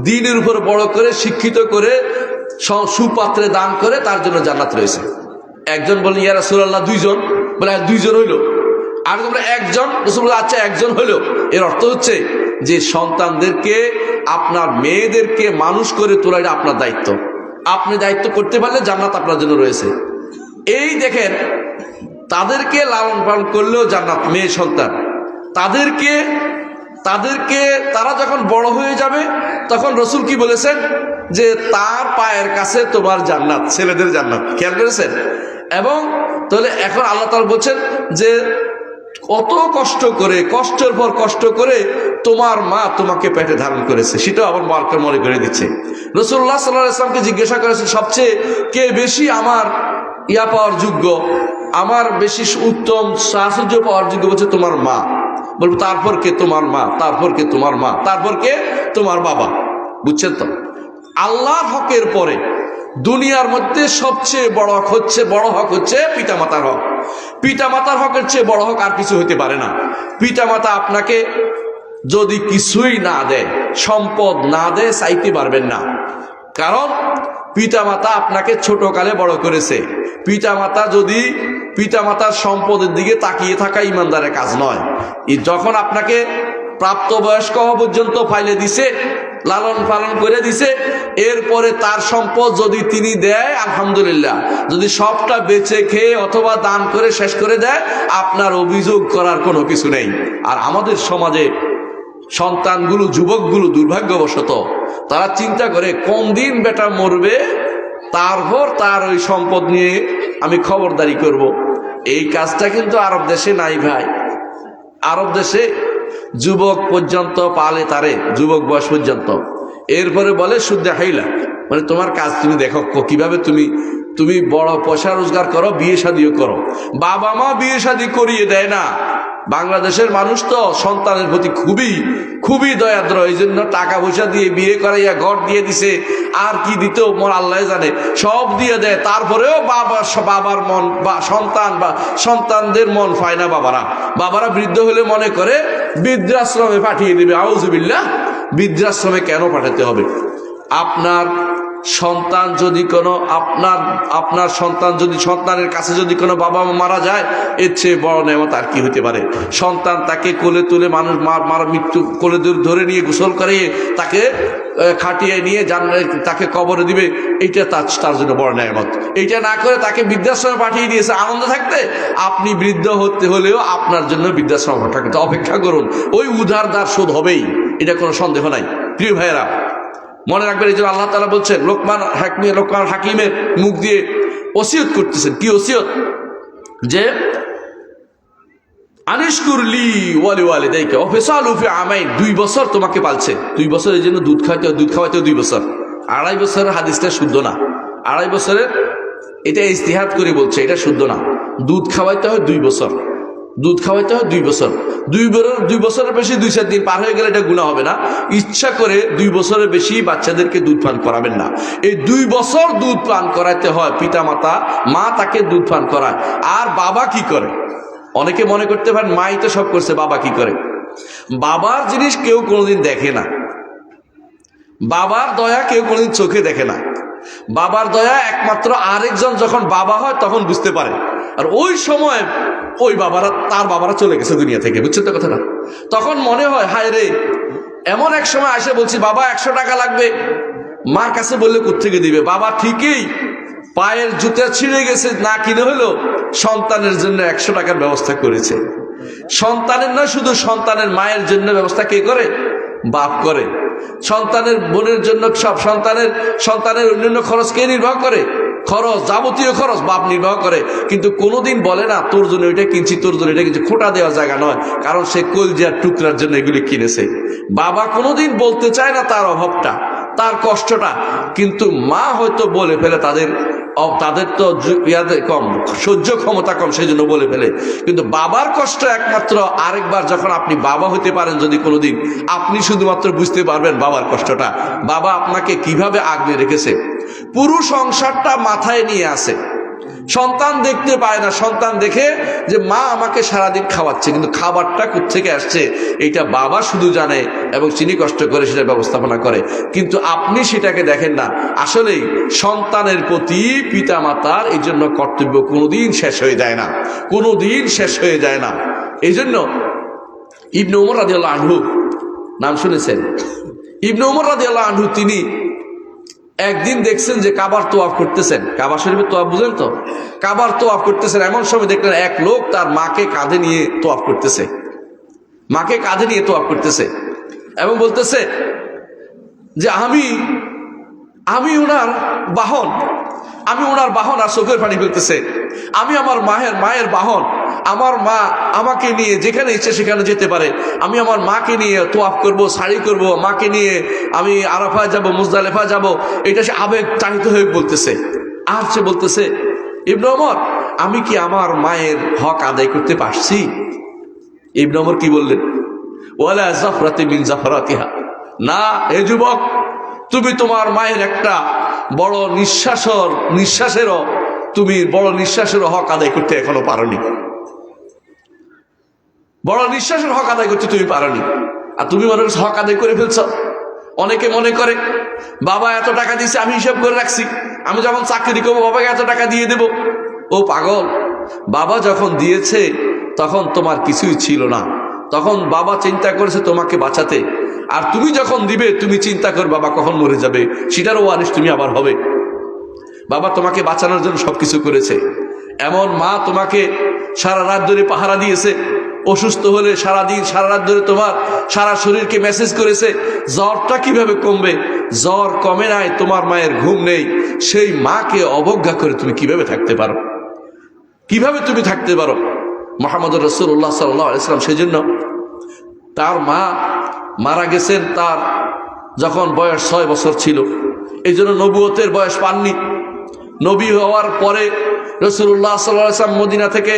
দ্বীনের উপর বড় করে শিক্ষিত করে সুপাত্রে দান করে, তার জন্য জান্নাত রয়েছে। একজন বলেন, ইয়া রাসূলুল্লাহ 2জন, বলে 2জন হইল। আর তোমরা একজন, রাসূলুল্লাহ আচ্ছা একজন হইল। এর অর্থ হচ্ছে যে সন্তানদেরকে, আপনার মেয়েদেরকে মানুষ করে তোলা এটা আপনার দায়িত্ব। আপনি দায়িত্ব করতে পারলে জান্নাত আপনার জন্য রয়েছে। এই দেখেন, তাদেরকে লালন পালন করলেও জান্নাত। মেয়ে সন্তান তাদেরকে তারা যখন বড় হয়ে যাবে, তখন রাসূল কি বলেছেন, যে তার পায়ের কাছে তোমার জান্নাত, ছেলেদের জান্নাত। খেয়াল করেছেন? এবং তাহলে এখন আল্লাহ তাআলা বলছেন যে কত কষ্ট করে, কষ্টের পর কষ্ট করে তোমার মা তোমাকে পেটে ধারণ করেছে, সেটাও আবার মাকে মনে করে দিচ্ছে। রাসূলুল্লাহ সাল্লাল্লাহু আলাইহি ওয়াসাল্লামকে জিজ্ঞাসা করেছে, সবচেয়ে কে বেশি আমার পাওয়ার যোগ্য, আমার বেশি উত্তম সাহায্য পাওয়ার যোগ্য? বলছে তোমার মা। বলবো তারপর কে? তোমার মা। তারপর কে? তোমার মা। তারপর কে? তোমার বাবা। বুঝছেন তো? আল্লাহর হকের পরে দুনিয়ার মধ্যে সবচেয়ে বড় হক হচ্ছে পিতামাতার হক। পিতামাতার হকের চেয়ে বড় হক আর কিছু হতে পারে না। পিতামাতা আপনাকে যদি কিছুই না দেয়, সম্পদ না দেয়, চাইতে পারবেন না। কারণ পিতামাতা আপনাকে ছোটকালে বড় করেছে। পিতামাতার সম্পদের দিকে তাকিয়ে থাকা ইমানদারের কাজ নয়। যখন আপনাকে প্রাপ্তবয়স্ক হওয়া পর্যন্ত ফাইলে দিছে, লালন পালন করে দিছে, এরপরে তার সম্পদ যদি তিনি দেয় আলহামদুলিল্লাহ, যদি সবটা বেচে খেয়ে অথবা দান করে শেষ করে দেয়, আপনার অভিযোগ করার কোনো কিছু নেই। আর আমাদের সমাজে সন্তানগুলো, যুবকগুলো দুর্ভাগ্যবশত তারা চিন্তা করে কোন দিন বেটা মরবে, তারপর তার ওই সম্পদ নিয়ে আমি খবরদারি করব। এই কাজটা কিন্তু আরব দেশে নাই ভাই। আরব দেশে যুবক পর্যন্ত পালে তারে, যুবক বয়স পর্যন্ত। এরপরে বলে শুদ্ধে হাইলা, মানে তোমার কাজ তুমি দেখো কিভাবে তুমি বড় পয়সা রোজগার করো, বিয়ে শাদিও করো। বাবা মা বিয়ে শাদি করিয়ে দেয় না। বাংলাদেশের মানুষ তো সন্তানের প্রতি খুবই দয়াদ্র, এই জন্য টাকা পয়সা দিয়ে বিয়ে করাইয়া ঘর দিয়ে দিছে, আর কি দিত মোর আল্লাহ জানে, সব দিয়ে দেয়। তারপরেও বাবার মন বা সন্তানদের মন পায় না। বাবারা বৃদ্ধ হলে মনে করে বৃদ্ধাশ্রমে পাঠিয়ে দিবে। আউযুবিল্লাহ, বৃদ্ধাশ্রমে কেন পাঠাতে হবে? আপনার সন্তান যদি কোনো আপনার সন্তান যদি সন্তানের কাছে যদি কোনো বাবা মা মারা যায়, এর চেয়ে বড় নেয়ামত আর কি হতে পারে? সন্তান তাকে কোলে তুলে মানুষ মৃত্যু কোলে ধরে নিয়ে গোসল করে তাকে খাটিয়ে নিয়ে তাকে কবরে দিবে, এইটা তার জন্য বড় নেয়ামত। এইটা না করে তাকে বৃদ্ধাশ্রমে পাঠিয়ে দিয়েছে আনন্দ থাকতে। আপনি বৃদ্ধ হতে হলেও আপনার জন্য বৃদ্ধাশ্রম থাকতে অপেক্ষা করুন, ওই উধারদার শোধ হবেই, এটা কোনো সন্দেহ নাই। প্রিয় ভাইয়েরা, মনে রাখবেন, এই জন্য আল্লাহ তাআলা বলছেন, লোকমান হাকিমের মুখ দিয়ে ওসিয়ত করতেছেন। কি ওসিয়ত? যে আনিশকুরলি ওয়ালি ওয়ালিদাইকা ওয়া ফিসালু ফি আমাইন, 2 বছর তোমাকে পালছে। 2 বছর এই জন্য দুধ খাওয়াইতে 2 বছর। 2.5 বছরের হাদিসটা শুদ্ধ না। 2.5 বছরের এটা ইজতিহাদ করে বলছে, এটা শুদ্ধ না। দুধ খাওয়াইতে হয় 2 বছর, দুধ খাওয়াইতে হয় 2 বছর। 2 বছরের বেশি 2-4 দিন পার হয়ে গেলে এটা গুনাহ হবে না। ইচ্ছা করে 2 বছরের বেশি বাচ্চাদেরকে দুধ পান করাবেন না। এই 2 বছর দুধ পান করাইতে হয় পিতা মাতা, মা তাকে দুধ পান করায়। আর বাবা কি করে? অনেকে মনে করতে পারেন মাই তো সব করছে, বাবা কি করে? বাবার জিনিস কেউ কোনোদিন দেখে না। বাবার দয়া কেউ কোনোদিন চোখে দেখে না। বাবার দয়া একমাত্র আরেকজন যখন বাবা হয় তখন বুঝতে পারে। আর ওই সময় ওই তার বাবারা চলে গেছে দুনিয়া থেকে, বুঝছেন তো কথাটা? তখন মনে হয় হায় রে, এমন এক সময় আসে বলছি বাবা 100 টাকা লাগবে, মার কাছে বললে কোত্থেকে দিবে? বাবা ঠিকই পায়ের জুতা ছিঁড়ে গেছে, না কিনে হলো সন্তানের জন্য 100 টাকার ব্যবস্থা করেছে। সন্তানের নয়, শুধু সন্তানের মায়ের জন্য ব্যবস্থা কে করে? বাপ করে। সন্তানের বোনের জন্য সব সন্তানের অন্যান্য খরচ কে নির্বাহ করে? যাবতীয় খরচ বাপ নির্বাহ করে। কিন্তু কোনোদিন বলে না তোর জন্য ওইটা কিনছি, তোর জন্য এটা কিনছি। খোঁটা দেওয়ার জায়গা নয়, কারণ সে কলজিয়ার টুকরার জন্য এগুলি কিনেছে। বাবা কোনোদিন বলতে চায় না তার অভাবটা, তার কষ্টটা, কিন্তু মা হয়তো বলে ফেলে। তাদের তো কম, সহ্য ক্ষমতা কম, সেই জন্য বলে ফেলে। কিন্তু বাবার কষ্ট একমাত্র আরেকবার যখন আপনি বাবা হতে পারেন, যদি কোনোদিন, আপনি শুধুমাত্র বুঝতে পারবেন বাবার কষ্টটা। বাবা আপনাকে কিভাবে আগলে রেখেছে, পুরো সংসারটা মাথায় নিয়ে আসে। সন্তান দেখতে পায় না, সন্তান দেখে যে মা আমাকে সারাদিন খাওয়াচ্ছে, কিন্তু খাবারটা কোত্থেকে আসছে এটা বাবা শুধু জানে, এবং তিনি কষ্ট করে সেটা ব্যবস্থাপনা করে। কিন্তু আপনি সেটাকে দেখেন না। আসলেই সন্তানের প্রতি পিতা মাতার এই জন্য কর্তব্য কোনোদিন শেষ হয়ে যায় না, কোনোদিন শেষ হয়ে যায় না। এই জন্য ইবনে উমর রাদিয়াল্লাহু আনহু, নাম শুনেছেন? ইবনে উমর রাদিয়াল্লাহু আনহু তিনি একদিন দেখছেন যে কাবার তোয়াফ করতেছেন। কাবা শরীফের তোয়াফ বুঝেন তো? কাবার তোয়াফ করতেছেন, এমন সময় দেখলেন এক লোক তার মাকে কাঁধে নিয়ে তোয়াফ করতেছে। মাকে কাঁধে নিয়ে তোয়াফ করতেছে এবং বলতেছে যে আমি ওনার বাহন, আর চোখের পানি ফেলতেছে। আমি আমার মায়ের বাহন, আমার মা আমাকে নিয়ে যেখানে ইচ্ছে সেখানে যেতে পারে। আমি আমার মাকে নিয়ে তোয়াফ করব, সাড়ি করব, মাকে নিয়ে আমি আরাফা যাব, মুজদালিফা যাব। এটা সে আবেগ চালিত হয়ে বলতেছে। আর সে বলতেছে, ইবনে ওমর, আমি কি আমার মায়ের হক আদায় করতে পারছি? ইবনে ওমর কি বললেন? ওয়ালা জাফরাতি মিন জাফরাতিহা, না হে যুবক, তুমি তোমার মায়ের একটা বড় নিঃশ্বাসেরও হক আদায় করতে এখনো পারোনি। বড় নিঃশ্বাসের হক আদায় করতে তুমি পারোনি, আর তুমি মনে করছো হক আদায় করে ফেলছ। অনেকে মনে করে বাবা এত টাকা দিয়েছে, আমি হিসাব করে রাখছি, আমি যখন চাকরি করবো বাবাকে এত টাকা দিয়ে দেব। ও পাগল, বাবা যখন দিয়েছে তখন তোমার কিছুই ছিল না, তখন বাবা চিন্তা করেছে তোমাকে বাঁচাতে। আর তুমি যখন দিবে তুমি চিন্তা কর বাবা কখন মরে যাবে, সেটারও ওয়ারিশ তুমি আবার হবে। বাবা তোমাকে বাঁচানোর জন্য সবকিছু করেছে। এমন মা তোমাকে সারা রাত ধরে পাহারা দিয়েছে, অসুস্থ হলে সারা রাত ধরে তোমার সারা শরীরকে মেসেজ করেছে জ্বরটা কিভাবে কমবে। জ্বর কমে নাই, তোমার মায়ের ঘুম নেই, সেই মাকে অবজ্ঞা করে তুমি কিভাবে থাকতে পারো? কিভাবে তুমি থাকতে পারো? মুহাম্মদ রাসূলুল্লাহ সাল্লাল্লাহু আলাইহি ওয়াসাল্লাম সেজন্য তার মা মারা গেছেন তার যখন বয়স 6 বছর ছিল, এই জন্য নবুয়তের বয়স পাননি। নবী হওয়ার পরে রাসূলুল্লাহ সাল্লাল্লাহু আলাইহি ওয়াসাল্লাম মদিনা থেকে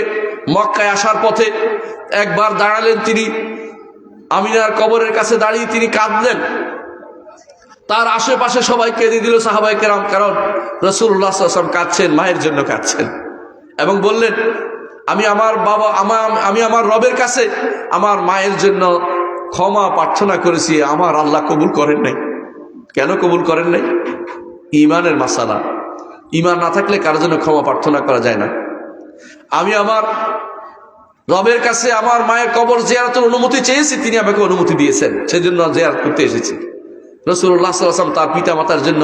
মক্কায় আসার পথে একবার দাঁড়ালেন তিনি আমিনার কবরের কাছে, দাঁড়িয়ে তিনি কাঁদলেন। তার আশেপাশে সবাই কেঁদে দিল সাহাবায়ে কেরাম, কারণ রাসূলুল্লাহ সাল্লাল্লাহু আলাইহি ওয়াসাল্লাম কাঁদছেন, মায়ের জন্য কাঁদছেন, এবং বললেন আমি আমার রবের কাছে আমার মায়ের জন্য ক্ষমা প্রার্থনা করেছি, আমার আল্লাহ কবুল করেন নাই। কেন কবুল করেন নাই? ঈমানের মাসালা। ঈমান না থাকলে কারোর জন্য ক্ষমা প্রার্থনা করা যায় না। আমি আমার রবের কাছে আমার মায়ের কবর জিয়ারতের অনুমতি চেয়েছি, তিনি আমাকে অনুমতি দিয়েছেন, সেজন্য জিয়ারত করতে এসেছি। রাসূলুল্লাহ সাল্লাল্লাহু আলাইহি ওয়াসাল্লাম তার পিতামাতার জন্য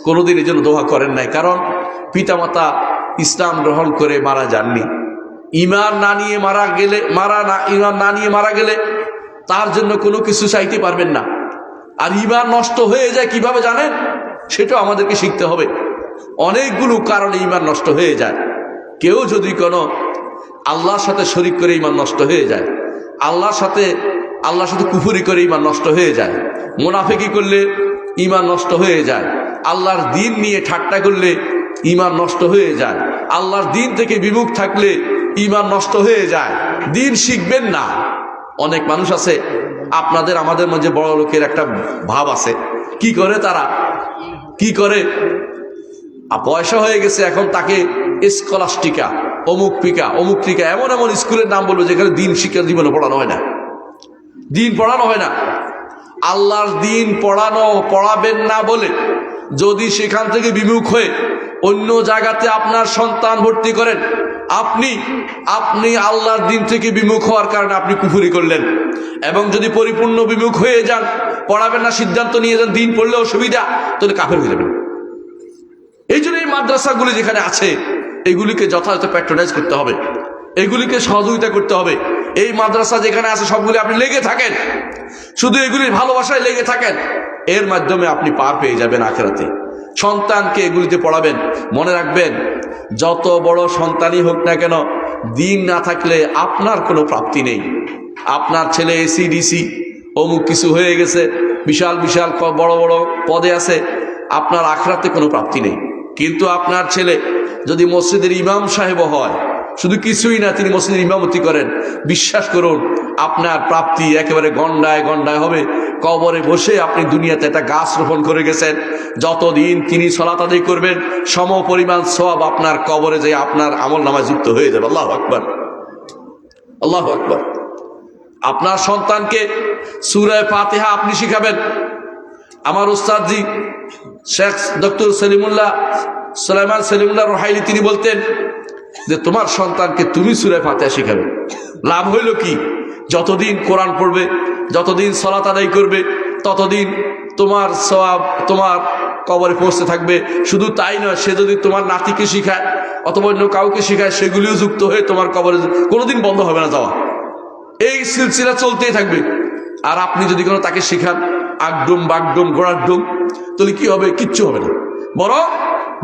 কোনোদিন এই জন্য দোয়া করেন নাই, কারণ পিতামাতা ইসলাম গ্রহণ করে মারা যাননি। ঈমান না নিয়ে মারা গেলে তার জন্য কোনো কিছু চাইতে পারবেন না। আর ঈমান নষ্ট হয়ে যায় কিভাবে জানেন? সেটাও আমাদেরকে শিখতে হবে। অনেকগুলো কারণে ঈমান নষ্ট হয়ে যায়। কেউ যদি কোনো আল্লাহর সাথে শরীক করে ঈমান নষ্ট হয়ে যায়, আল্লাহর সাথে কুফরি করে ঈমান নষ্ট হয়ে যায়, মুনাফিকি করলে ঈমান নষ্ট হয়ে যায়, আল্লাহর দ্বীন নিয়ে ঠাট্টা করলে ঈমান নষ্ট হয়ে যায়, আল্লাহর দ্বীন থেকে বিমুখ থাকলে ঈমান নষ্ট হয়ে যায়। দ্বীন শিখবেন না। অনেক মানুষ আছে, আপনাদের আমাদের মধ্যে বড় লোকের একটা ভাব আছে, কি করে তারা পয়সা হয়ে গেছে, এখন তাকে স্কলাস্টিকা, অমুক টিকা, এমন স্কুলের নাম বলবো যেখানে দ্বীন শিক্ষা জীবনে পড়ানো হয় না। দ্বীন পড়ানো হয় না। আল্লাহর দ্বীন পড়াবেন না বলে যদি সেখান থেকে বিমুখ হয়ে অন্য জায়গাতে আপনার সন্তান ভর্তি করেন, আপনি আল্লাহর দ্বীন থেকে বিমুখ হওয়ার কারণে আপনি কুফরি করলেন। এবং যদি পরিপূর্ণ বিমুখ হয়ে যান, পড়াবেন না, সিদ্ধান্ত নিয়ে যান দ্বীন পড়লে অসুবিধা, তাহলে কাফের হয়ে যাবেন। এই জন্য এই মাদ্রাসাগুলি যেখানে আছে এগুলিকে যথাযথ প্যাট্রোনাইজ করতে হবে, এগুলিকে সহযোগিতা করতে হবে। এই মাদ্রাসা যেখানে আছে সবগুলি আপনি লেগে থাকেন, শুধু এগুলির ভালোবাসায় লেগে থাকেন, এর মাধ্যমে আপনি পার পেয়ে যাবেন আখিরাতে। সন্তানকে এগুলিতে পড়াবেন। মনে রাখবেন, যত বড় সন্তানই হোক না কেন, দ্বীন না থাকলে আপনার কোনো প্রাপ্তি নেই। আপনার ছেলে এসিডিসি অমুক কিছু হয়ে গেছে, বিশাল বড় বড় পদে আছে, আপনার আখিরাতে কোনো প্রাপ্তি নেই। কিন্তু আপনার ছেলে যদি মসজিদের ইমাম সাহেব হয়, শুধু কিছুই না, তিনি মসজিদের ইমামতি করেন, বিশ্বাস করুন আপনার প্রাপ্তি একেবারে গন্ডায় হবে। কবরে বসে আপনি দুনিয়াতে একটা গাছ রোপণ করে গেছেন, যতদিন তিনি সালাত আদায় করবেন সম পরিমাণ সওয়াব আপনার কবরে যে আপনার আমলনামায় যুক্ত হয়ে যাবে। আল্লাহু আকবার, আল্লাহু আকবার। আপনার সন্তানকে সূরা ফাতিহা আপনি শিখাবেন। আমার উস্তাদজি শেখ ডক্টর সুলাইমান সলিমুল্লাহ রুহাইলি তিনি বলতেন যে তোমার সন্তানকে তুমি সূরা ফাতিহা শিখাবে। লাভ হইল কি? যতদিন কোরআন পড়বে, যতদিন সালাত আদায় করবে, ততদিন তোমার সওয়াব তোমার কবরে পৌঁছতে থাকবে। শুধু তাই নয়, সে যদি তোমার নাতিকে শিখায় অথবা অন্য কাউকে শিখায়, সেগুলিও যুক্ত হয়ে তোমার কবরে কোনোদিন বন্ধ হবে না যাওয়া। এই সিলসিলা চলতেই থাকবে। আর আপনি যদি কোনো তাকে শিখান আগডুম বাগডুম গোড়ার ডুম, তাহলে কি হবে? কিচ্ছু হবে না, বরং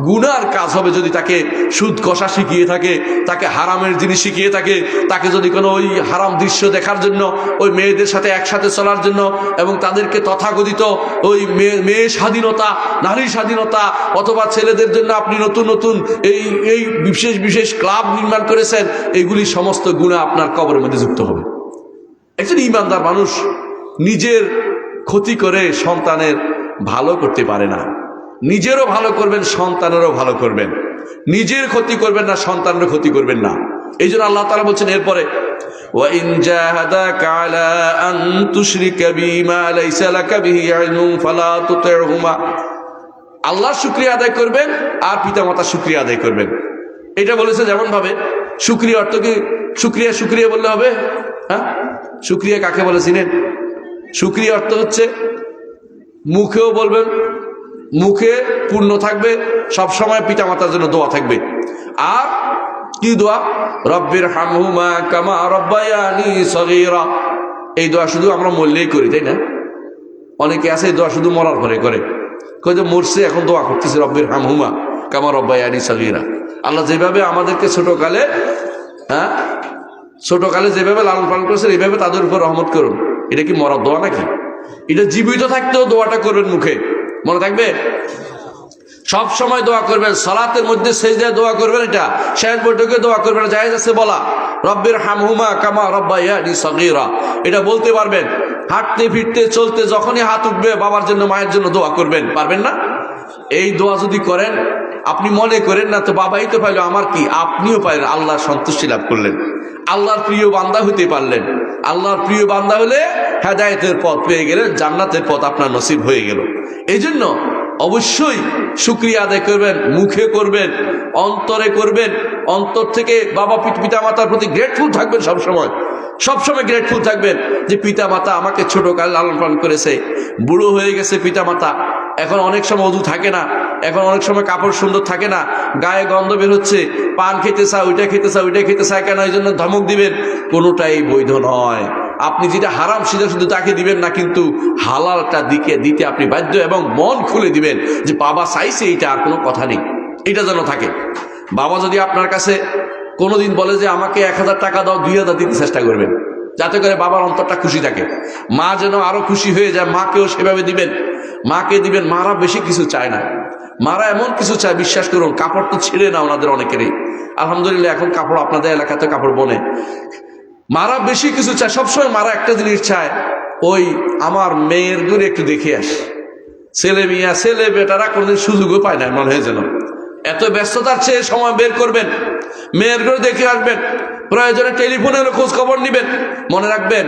গুনার কাজ হবে। যদি তাকে সুদ কষা শিখিয়ে থাকে, তাকে হারামের জিনিস শিখিয়ে থাকে, তাকে যদি কোনো ওই হারাম দৃশ্য দেখার জন্য, ওই মেয়েদের সাথে একসাথে চলার জন্য, এবং তাদেরকে তথাকথিত ওই মেয়ে স্বাধীনতা, নারী স্বাধীনতা, অথবা ছেলেদের জন্য আপনি নতুন এই বিশেষ ক্লাব নির্মাণ করেছেন, এগুলি সমস্ত গুনাহ আপনার কবরের মধ্যে যুক্ত হবে। একজন ঈমানদার মানুষ নিজের ক্ষতি করে সন্তানের ভালো করতে পারে না। নিজেরও ভালো করবেন, সন্তানেরও ভালো করবেন। নিজের ক্ষতি করবেন না, সন্তানেরও ক্ষতি করবেন না। এই জন্য আল্লাহ তাআলা বলছেন এরপরে, وَإِنْ جَاهَدَاكَ عَلَىٰ أَن تُشْرِكَ بِي مَا لَيْسَ لَكَ بِهِ عِلْمٌ فَلَا تُطِعْهُمَا। আল্লাহর শুকরিয়া আদায় করবেন আর পিতামাতার শুকরিয়া আদায় করবেন। এটা বলেছে যেমন ভাবে শুকরিয়া অর্থ কি? শুকরিয়া বললে হবে? হ্যাঁ, শুকরিয়া কাকে বলে চিনেন? শুকরিয়া অর্থ হচ্ছে মুখেও বলবেন, মুখে পূর্ণ থাকবে, সব সময় পিতামাতার জন্য দোয়া থাকবে। আর কি দোয়া? রব্বির হামহুমা কামা রব্বায়ানি সগীরা। এই দোয়া শুধু আমরা মরলেই করি, তাই না? অনেকে আছে এই দোয়া শুধু মরার পরে করে, কই যে মরছে এখন দোয়া করতেছে রব্বির হামহুমা কামা রব্বায়ানি সগীরা। আল্লাহ যেভাবে আমাদেরকে ছোটকালে যেভাবে লালন পালন করেছেন, এইভাবে তাদের উপর রহমত করুন। এটা কি মরার দোয়া নাকি? এটা জীবিত থাকতেও দোয়াটা করবেন মুখে, মনে থাকবে? সব সময় দোয়া করবেন, সালাতের মধ্যে সেজদায় দোয়া করবেন, এটা শেষ বৈঠকে দোয়া করবেন, জায়েজ আছে বলা, রব্বির হামহুমা কামা রাব্বায়ানি সগীরা, এটা বলতে পারবেন। হাঁটতে ফিরতে চলতে যখনই হাত উঠবে বাবার জন্য মায়ের জন্য দোয়া করবেন, পারবেন না? এই দোয়া যদি করেন, আপনি মনে করেন না তো বাবাই তো পাইলো, আমার কি, আপনিও পাইলেন, আল্লাহর সন্তুষ্টি লাভ করলেন, আল্লাহর প্রিয় বান্দা হতে পারলেন। আল্লাহর প্রিয় বান্দা হলে হেদায়েতের পথ পেয়ে গেলেন, জান্নাতের পথ আপনার নসিব হয়ে গেল। এই জন্য অবশ্যই শুকরিয়া আদায় করবেন, মুখে করবেন, অন্তরে করবেন, অন্তর থেকে বাবা পিতা মাতার প্রতি গ্রেটফুল থাকবেন, সবসময় গ্রেটফুল থাকবেন যে পিতা মাতা আমাকে ছোটকালে লালন পালন করেছে। বুড়ো হয়ে গেছে পিতা মাতা, এখন অনেক সময় অজু থাকে না, এখন অনেক সময় কাপড় সুন্দর থাকে না, গায়ে গন্ধ বের হচ্ছে, পান খেতে চায়, ওইটা খেতে চায়, ওইটা খেতে চায়, কেন এই জন্য ধমক দিবেন? কোনোটাই বৈধ নয়। আপনি যেটা হারাম সেটা শুধু তাকে দিবেন না, কিন্তু হালালটা দিতে আপনি বাধ্য, এবং মন খুলে দিবেন যে বাবা চাইছে, এইটা আর কোনো কথা নেই, এটা যেন থাকে। বাবা যদি আপনার কাছে কোনোদিন বলে যে আমাকে 1000 টাকা দাও, 2000 দিতে চেষ্টা করবেন, যাতে করে বাবার অন্তরটা খুশি থাকে, মা যেন আরো খুশি হয়ে যায়, মাকেও সেভাবে দিবেন, মাকে দিবেন। মারা বেশি কিছু চায় না, মারা এমন কিছু চায়, বিশ্বাস করুন, কাপড় তো ছিঁড়ে না ওনাদের অনেকেরই, আলহামদুলিল্লাহ এখন কাপড় আপনাদের এলাকাতে কাপড় বনে। মারা বেশি কিছু চায়, সবসময় মারা একটা জিনিস চায়, ওই আমার মেয়ের দূরে একটু দেখে আসি। ছেলে বেটারা কোনদিন সুযোগও পায় না, মনে হয় যেন এত ব্যস্ততার চেয়ে সময় বের করবেন, মেয়ের ঘরে দেখে আসবেন, প্রয়োজনে টেলিফোনের খোঁজ খবর নিবেন। মনে রাখবেন,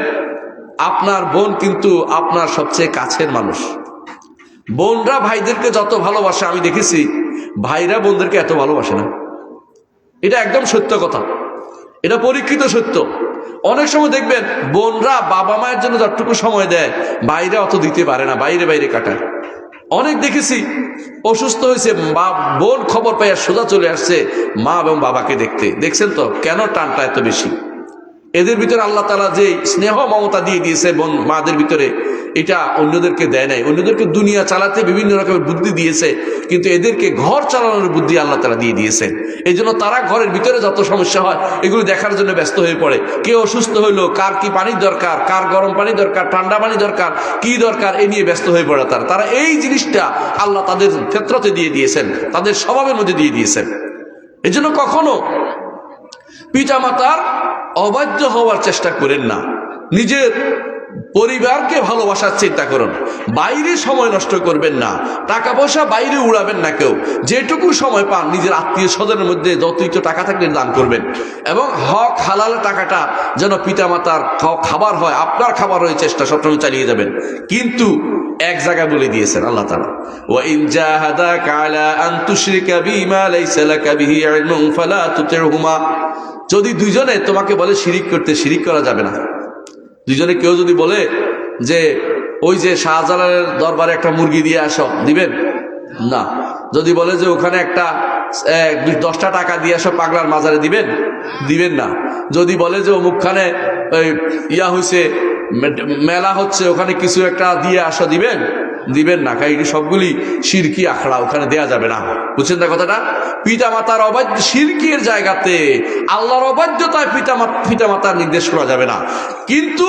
আপনার বোন কিন্তু আপনার সবচেয়ে কাছের মানুষ। বোনরা ভাইদেরকে যত ভালোবাসে, আমি দেখেছি ভাইরা বোনদেরকে এত ভালোবাসে না। এটা একদম সত্য কথা, এটা পরীক্ষিত সত্য। অনেক সময় দেখবেন বোনরা বাবা মায়ের জন্য যতটুকু সময় দেয়, ভাইরা অত দিতে পারে না, বাইরে কাটায়। অনেক দেখেছি অসুস্থ হয়েছে, বোন খবর পাইয়া সোজা চলে আসছে মা এবং বাবাকে দেখতে। দেখছেন তো কেন টানটা এত বেশি? এদের ভিতরে আল্লাহ তাআলা যে স্নেহ মমতা দিয়ে দিয়েছে বোন মাদের ভিতরে, এটা অন্যদেরকে দেয় নাই। অন্যদেরকে দুনিয়া চালাতে বিভিন্ন রকমের বুদ্ধি দিয়েছে, কিন্তু এদেরকে ঘর চালানোর বুদ্ধি আল্লাহ তাআলা দিয়ে দিয়েছে। এই জন্য তারা ঘরের ভিতরে যত সমস্যা হয় এগুলো দেখার জন্য ব্যস্ত হয়ে পড়ে। কে অসুস্থ হইলো, কার কি পানির দরকার, কার গরম পানি দরকার, ঠান্ডা পানি দরকার, কি দরকার, এ নিয়ে ব্যস্ত হয়ে পড়ে তারা। এই জিনিসটা আল্লাহ তাদের ক্ষেত্রতে দিয়ে দিয়েছেন, তাদের স্বভাবের মধ্যে দিয়ে দিয়েছেন। এই জন্য কখনো পিতামাতার অবাধ্য হওয়ার চেষ্টা করেন না, নিজের পরিবারকে ভালোবাসার চিন্তা করুন। বাইরে সময় নষ্ট করবেন না, টাকা পয়সা বাইরে উড়াবেন না কেউ। যেটুকু সময় পান নিজের আত্মীয় স্বজনের মধ্যে যতই তো টাকা থাকলে দান করবেন, এবং হক হালাল টাকাটা যেন পিতামাতার খাবার হয়, আপনার খাবার হয়ে চেষ্টা সবসময় চালিয়ে যাবেন। কিন্তু এক জায়গায় বলে দিয়েছেন আল্লাহ তাআলা, ওয়া ইন জাহাদাকা আলা আন তুশরিকা বিমা লাইসা লাকা বিহি ইলমুন ফালা তুতি'হুমা। যদি দুইজনে তোমাকে বলে শিরিক করতে, শিরিক করা যাবে না। দুইজনে কেউ যদি বলে যে ওই যে শাহজালালের দরবারে একটা মুরগি দিয়ে আসো, দিবেন না। যদি বলে যে ওখানে একটা 10টা টাকা দিয়ে আসো পাগলার মাজারে, দিবেন না। যদি বলে যে অমুকখানে ইয়া হয়েছে, মেলা হচ্ছে, ওখানে কিছু একটা দিয়ে আসো, দিবেন না। কারণ সবগুলি শিরকি আখড়া, ওখানে দেয়া যাবে না। বুঝছেন না কথাটা? পিতা মাতার অবাধ্য, শিরকির জায়গাতে আল্লাহর অবাধ্যতায় পিতা মাতার নির্দেশ করা যাবে না, কিন্তু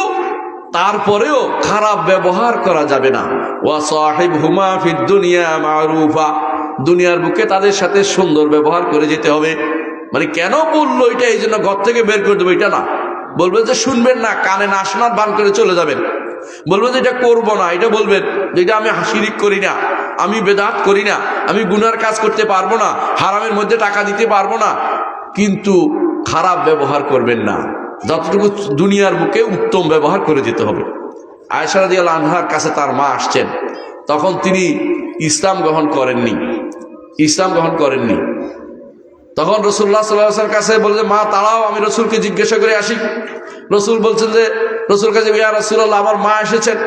তারপরেও খারাপ ব্যবহার করা যাবে না। ওয়া সাহিবহুমা ফিদ দুনিয়া মারুফা, দুনিয়ার বুকে তাদের সাথে সুন্দর ব্যবহার করে যেতে হবে। মানে কেন বললো এটা এই জন্য ঘর থেকে বের করে দেবো এটা না, বলবেন যে শুনবেন না, কানে না শোনার বান করে চলে যাবেন। বলবেন যে এটা করবো না, এটা বলবেন যে এটা আমি শিরিক করি না, আমি বেদাত করি না, আমি গুনার কাজ করতে পারবো না, হারামের মধ্যে টাকা দিতে পারবো না, কিন্তু খারাপ ব্যবহার করবেন না। যতটুকু দুনিয়ার বুকে উত্তম ব্যবহার করে যেতে হবে। আয়েশা রাদিয়াল্লাহু আনহার কাছে তার মা আসছেন, তখন তিনি ইসলাম গ্রহণ করেননি। তখন রাসূলুল্লাহ সাল্লাল্লাহু আলাইহি ওয়াসাল্লামের কাছে বললেন, মা তাড়াও, আমি রাসূলকে জিজ্ঞাসা করে আসি। রাসূল বলছেন যে, রাসূল কাছে, ইয়া রাসূলুল্লাহ, আমার মা এসেছেন,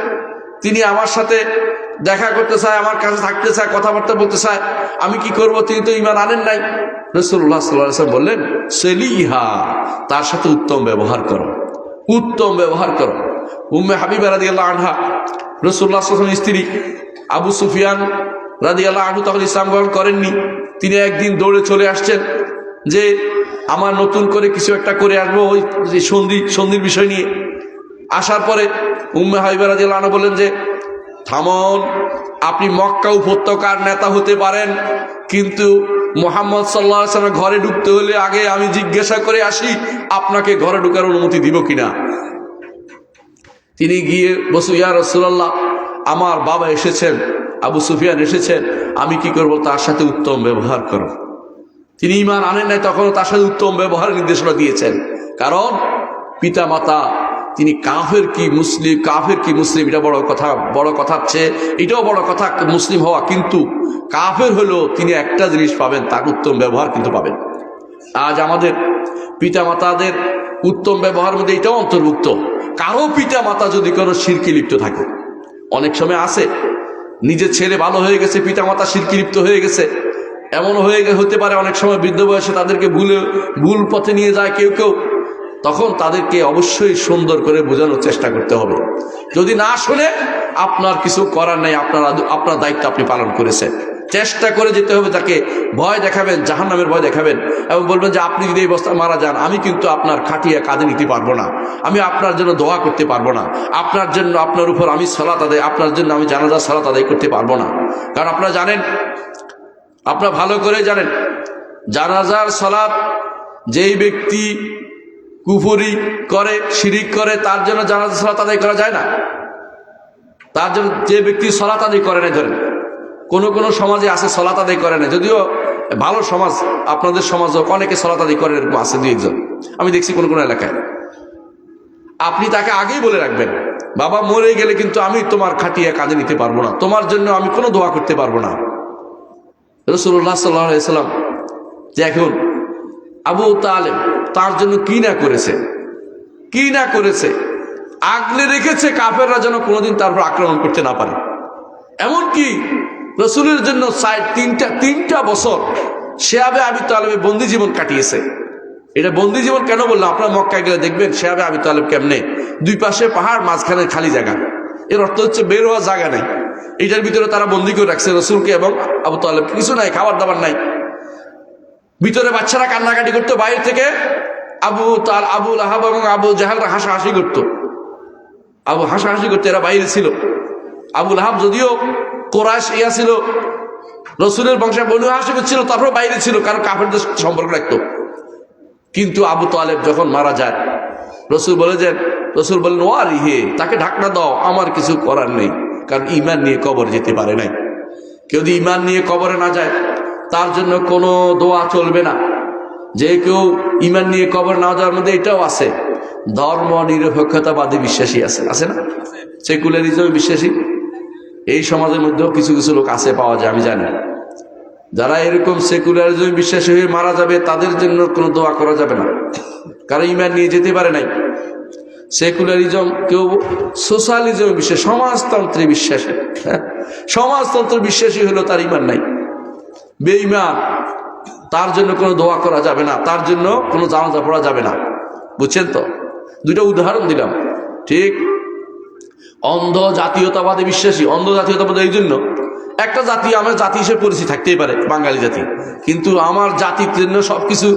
তিনি আমার সাথে দেখা করতে চায়, আমার কাছে থাকতে চায়, কথাবার্তা বলতে চায়, আমি কি করব? তিনি তো ঈমান আনেন নাই। রাসূলুল্লাহ সাল্লাল্লাহু আলাইহি ওয়াসাল্লাম বললেন, সেলিহা, তার সাথে উত্তম ব্যবহার করো। উম্মে হাবিবা রাদিয়াল্লাহু আনহা, রাসূলুল্লাহ সাল্লাল্লাহু আলাইহি ওয়াসাল্লামের স্ত্রী, আবু সুফিয়ান রাদিয়াল্লাহু আনহু তখন ইসলাম গ্রহণ করেননি। তিনি একদিন দৌড়ে চলে আসছেন যে আমার নতুন করে কিছু একটা করে আসবো, ওই যে সন্ধির বিষয় নিয়ে। আসার পরে উম্মে হাবিবা রাদিয়াল্লাহু আনহা বললেন যে থামুন, আপনি মক্কা উপত্যকার নেতা হতে পারেন, কিন্তু মুহাম্মদ সাল্লাল্লাহু আলাইহি ওয়াসাল্লাম ঘরে ঢুকতে হলে আগে আমি জিজ্ঞাসা করে আসি আপনাকে ঘরে ঢোকার অনুমতি দিব কিনা। তিনি গিয়ে বসু, ইয়া রাসূলুল্লাহ, আমার বাবা এসেছেন, আবু সুফিয়ান এসেছেন, আমি কি করব? তার সাথে উত্তম ব্যবহার করো। তিনি ঈমান আনেন নাই, তখনও তার সাথে উত্তম ব্যবহারের নির্দেশনা দিয়েছেন। কারণ পিতা মাতা, তিনি কাফের কি মুসলিম এটা বড় কথার চেয়ে এটাও বড় কথা মুসলিম হওয়া, কিন্তু কাফের হলেও তিনি একটা জিনিস পাবেন, তার উত্তম ব্যবহার কিন্তু পাবেন। আজ আমাদের পিতা মাতাদের উত্তম ব্যবহারের মধ্যে এটাও অন্তর্ভুক্ত। কারো পিতা মাতা যদি কোনো শিরকে লিপ্ত থাকে, অনেক সময় আছে নিজের ছেলে ভালো হয়ে গেছে, পিতা মাতা শিরকে লিপ্ত হয়ে গেছে, এমন হতে পারে অনেক সময় বৃদ্ধ বয়সে তাদেরকে ভুল পথে নিয়ে যায় কেউ, তখন তাদেরকে অবশ্যই সুন্দর করে বোঝানোর চেষ্টা করতে হবে। যদি না শুনে, আপনার কিছু করার নেই, আপনার দায়িত্ব আপনি পালন করেছেন। চেষ্টা করে যেতে হবে, তাকে ভয় দেখাবেন, জাহান্নামের ভয় দেখাবেন, এবং বলবেন যে আপনি যদি এই অবস্থায় মারা যান, আমি কিন্তু আপনার খাটিয়া কাঁধে নিতে পারবো না, আমি আপনার জন্য দোয়া করতে পারবো না, আপনার জন্য আপনার উপর আমি সালাত আদায়, আপনার জন্য আমি জানাজার সালাত আদায় করতে পারবো না। কারণ আপনারা জানেন, আপনারা ভালো করে জানেন, জানাজার সালাত যেই ব্যক্তি কুফরি করে, শিরিক করে, তার জন্য জানাজার সালাত আদায় করা যায় না। তার জন্য যে ব্যক্তি সালাত আদায় করে না, ধরেন কোনো সমাজে আছে সালাত আদায় করে না, যদিও ভালো সমাজ, আপনাদের সমাজও অনেকে সালাত আদায় করে, এরকম আছে দুই একজন, আমি দেখছি কোন এলাকায়। আপনি তাকে আগেই বলে রাখবেন, বাবা মরে গেলে কিন্তু আমি তোমার খাটিয়া কাঁধে নিতে পারবো না, তোমার জন্য আমি কোনো দোয়া করতে পারবো না। রাসূলুল্লাহ সাল্লাল্লাহু আলাইহি ওয়াসাল্লাম যে এখন আবু তালেব তার জন্য কি না করেছে, আগলে রেখেছে কাফেররা যেন কোনোদিন তার উপর আক্রমণ করতে না পারে। এমনকি রাসূলের জন্য তিনটা বছর শিহাবে আবি তালেবে বন্দী জীবন কাটিয়েছে। এটা বন্দী জীবন কেন বললাম, আপনার মক্কায় গেলে দেখবেন শিহাবে আবি তালেব কেমনে, দুই পাশে পাহাড়, মাঝখানে খালি জায়গা, এর অর্থ হচ্ছে বের হওয়ার জায়গা নেই। এটার ভিতরে তারা বন্দী করে রাখছে রাসূলকে এবং আবু তালেবকে, কিছু নাই, খাবার দাবার নাই, ভিতরে বাচ্চারা কান্নাকাটি করতো, বাইরে থেকে আবু লাহাব এবং আবু জাহালরা হাসাহাসি করতো, এরা বাইরে ছিল। আবু লাহাব যদিও কোরাইশ ছিল, রসুলের বংশে বনু হাশিম ছিল, তারপর বাইরে ছিল, কারণ কাফেরদের সম্পর্ক রাখতো। কিন্তু আবু তালেব যখন মারা যায়, রসুল বলেন ওয়ারিহে, তাকে ঢাকনা দাও, আমার কিছু করার নেই, কারণ ঈমান নিয়ে কবর যেতে পারে নাই। কেউ যদি ঈমান নিয়ে কবরে না যায়, তার জন্য কোনো দোয়া চলবে না। যে কেউ ঈমান নিয়ে কবর না যাওয়ার মধ্যে এটাও আছে, ধর্ম নিরপেক্ষতাবাদী বিশ্বাসী আছে না, সেকুলারিজমে বিশ্বাসী। এই সমাজের মধ্যেও কিছু লোক আছে, পাওয়া যায়, আমি জানি। যারা এরকম সেকুলারিজমে বিশ্বাসী হয়ে মারা যাবে, তাদের জন্য কোনো দোয়া করা যাবে না, কারণ ঈমান নিয়ে যেতে পারে নাই। সেকুলারিজম, কেউ সোশ্যালিজমে বিশ্বাসী, সমাজতন্ত্রে বিশ্বাসী, সমাজতন্ত্র বিশ্বাসী হলো তার ঈমান নাই, বেঈমান, তার জন্য কোনো দোয়া করা যাবে না, তার জন্য কোনো জানাজা পড়া যাবে না। বুঝছেন তো? দুইটা উদাহরণ দিলাম। ঠিক অন্ধ জাতীয়তাবাদে বিশ্বাসী, অন্ধ জাতীয়তাবাদ এই জন্য, একটা জাতি আমার জাতি হিসেবে পরিচিত থাকতেই পারে, বাঙালি জাতি, কিন্তু আমার জাতির জন্য সবকিছু,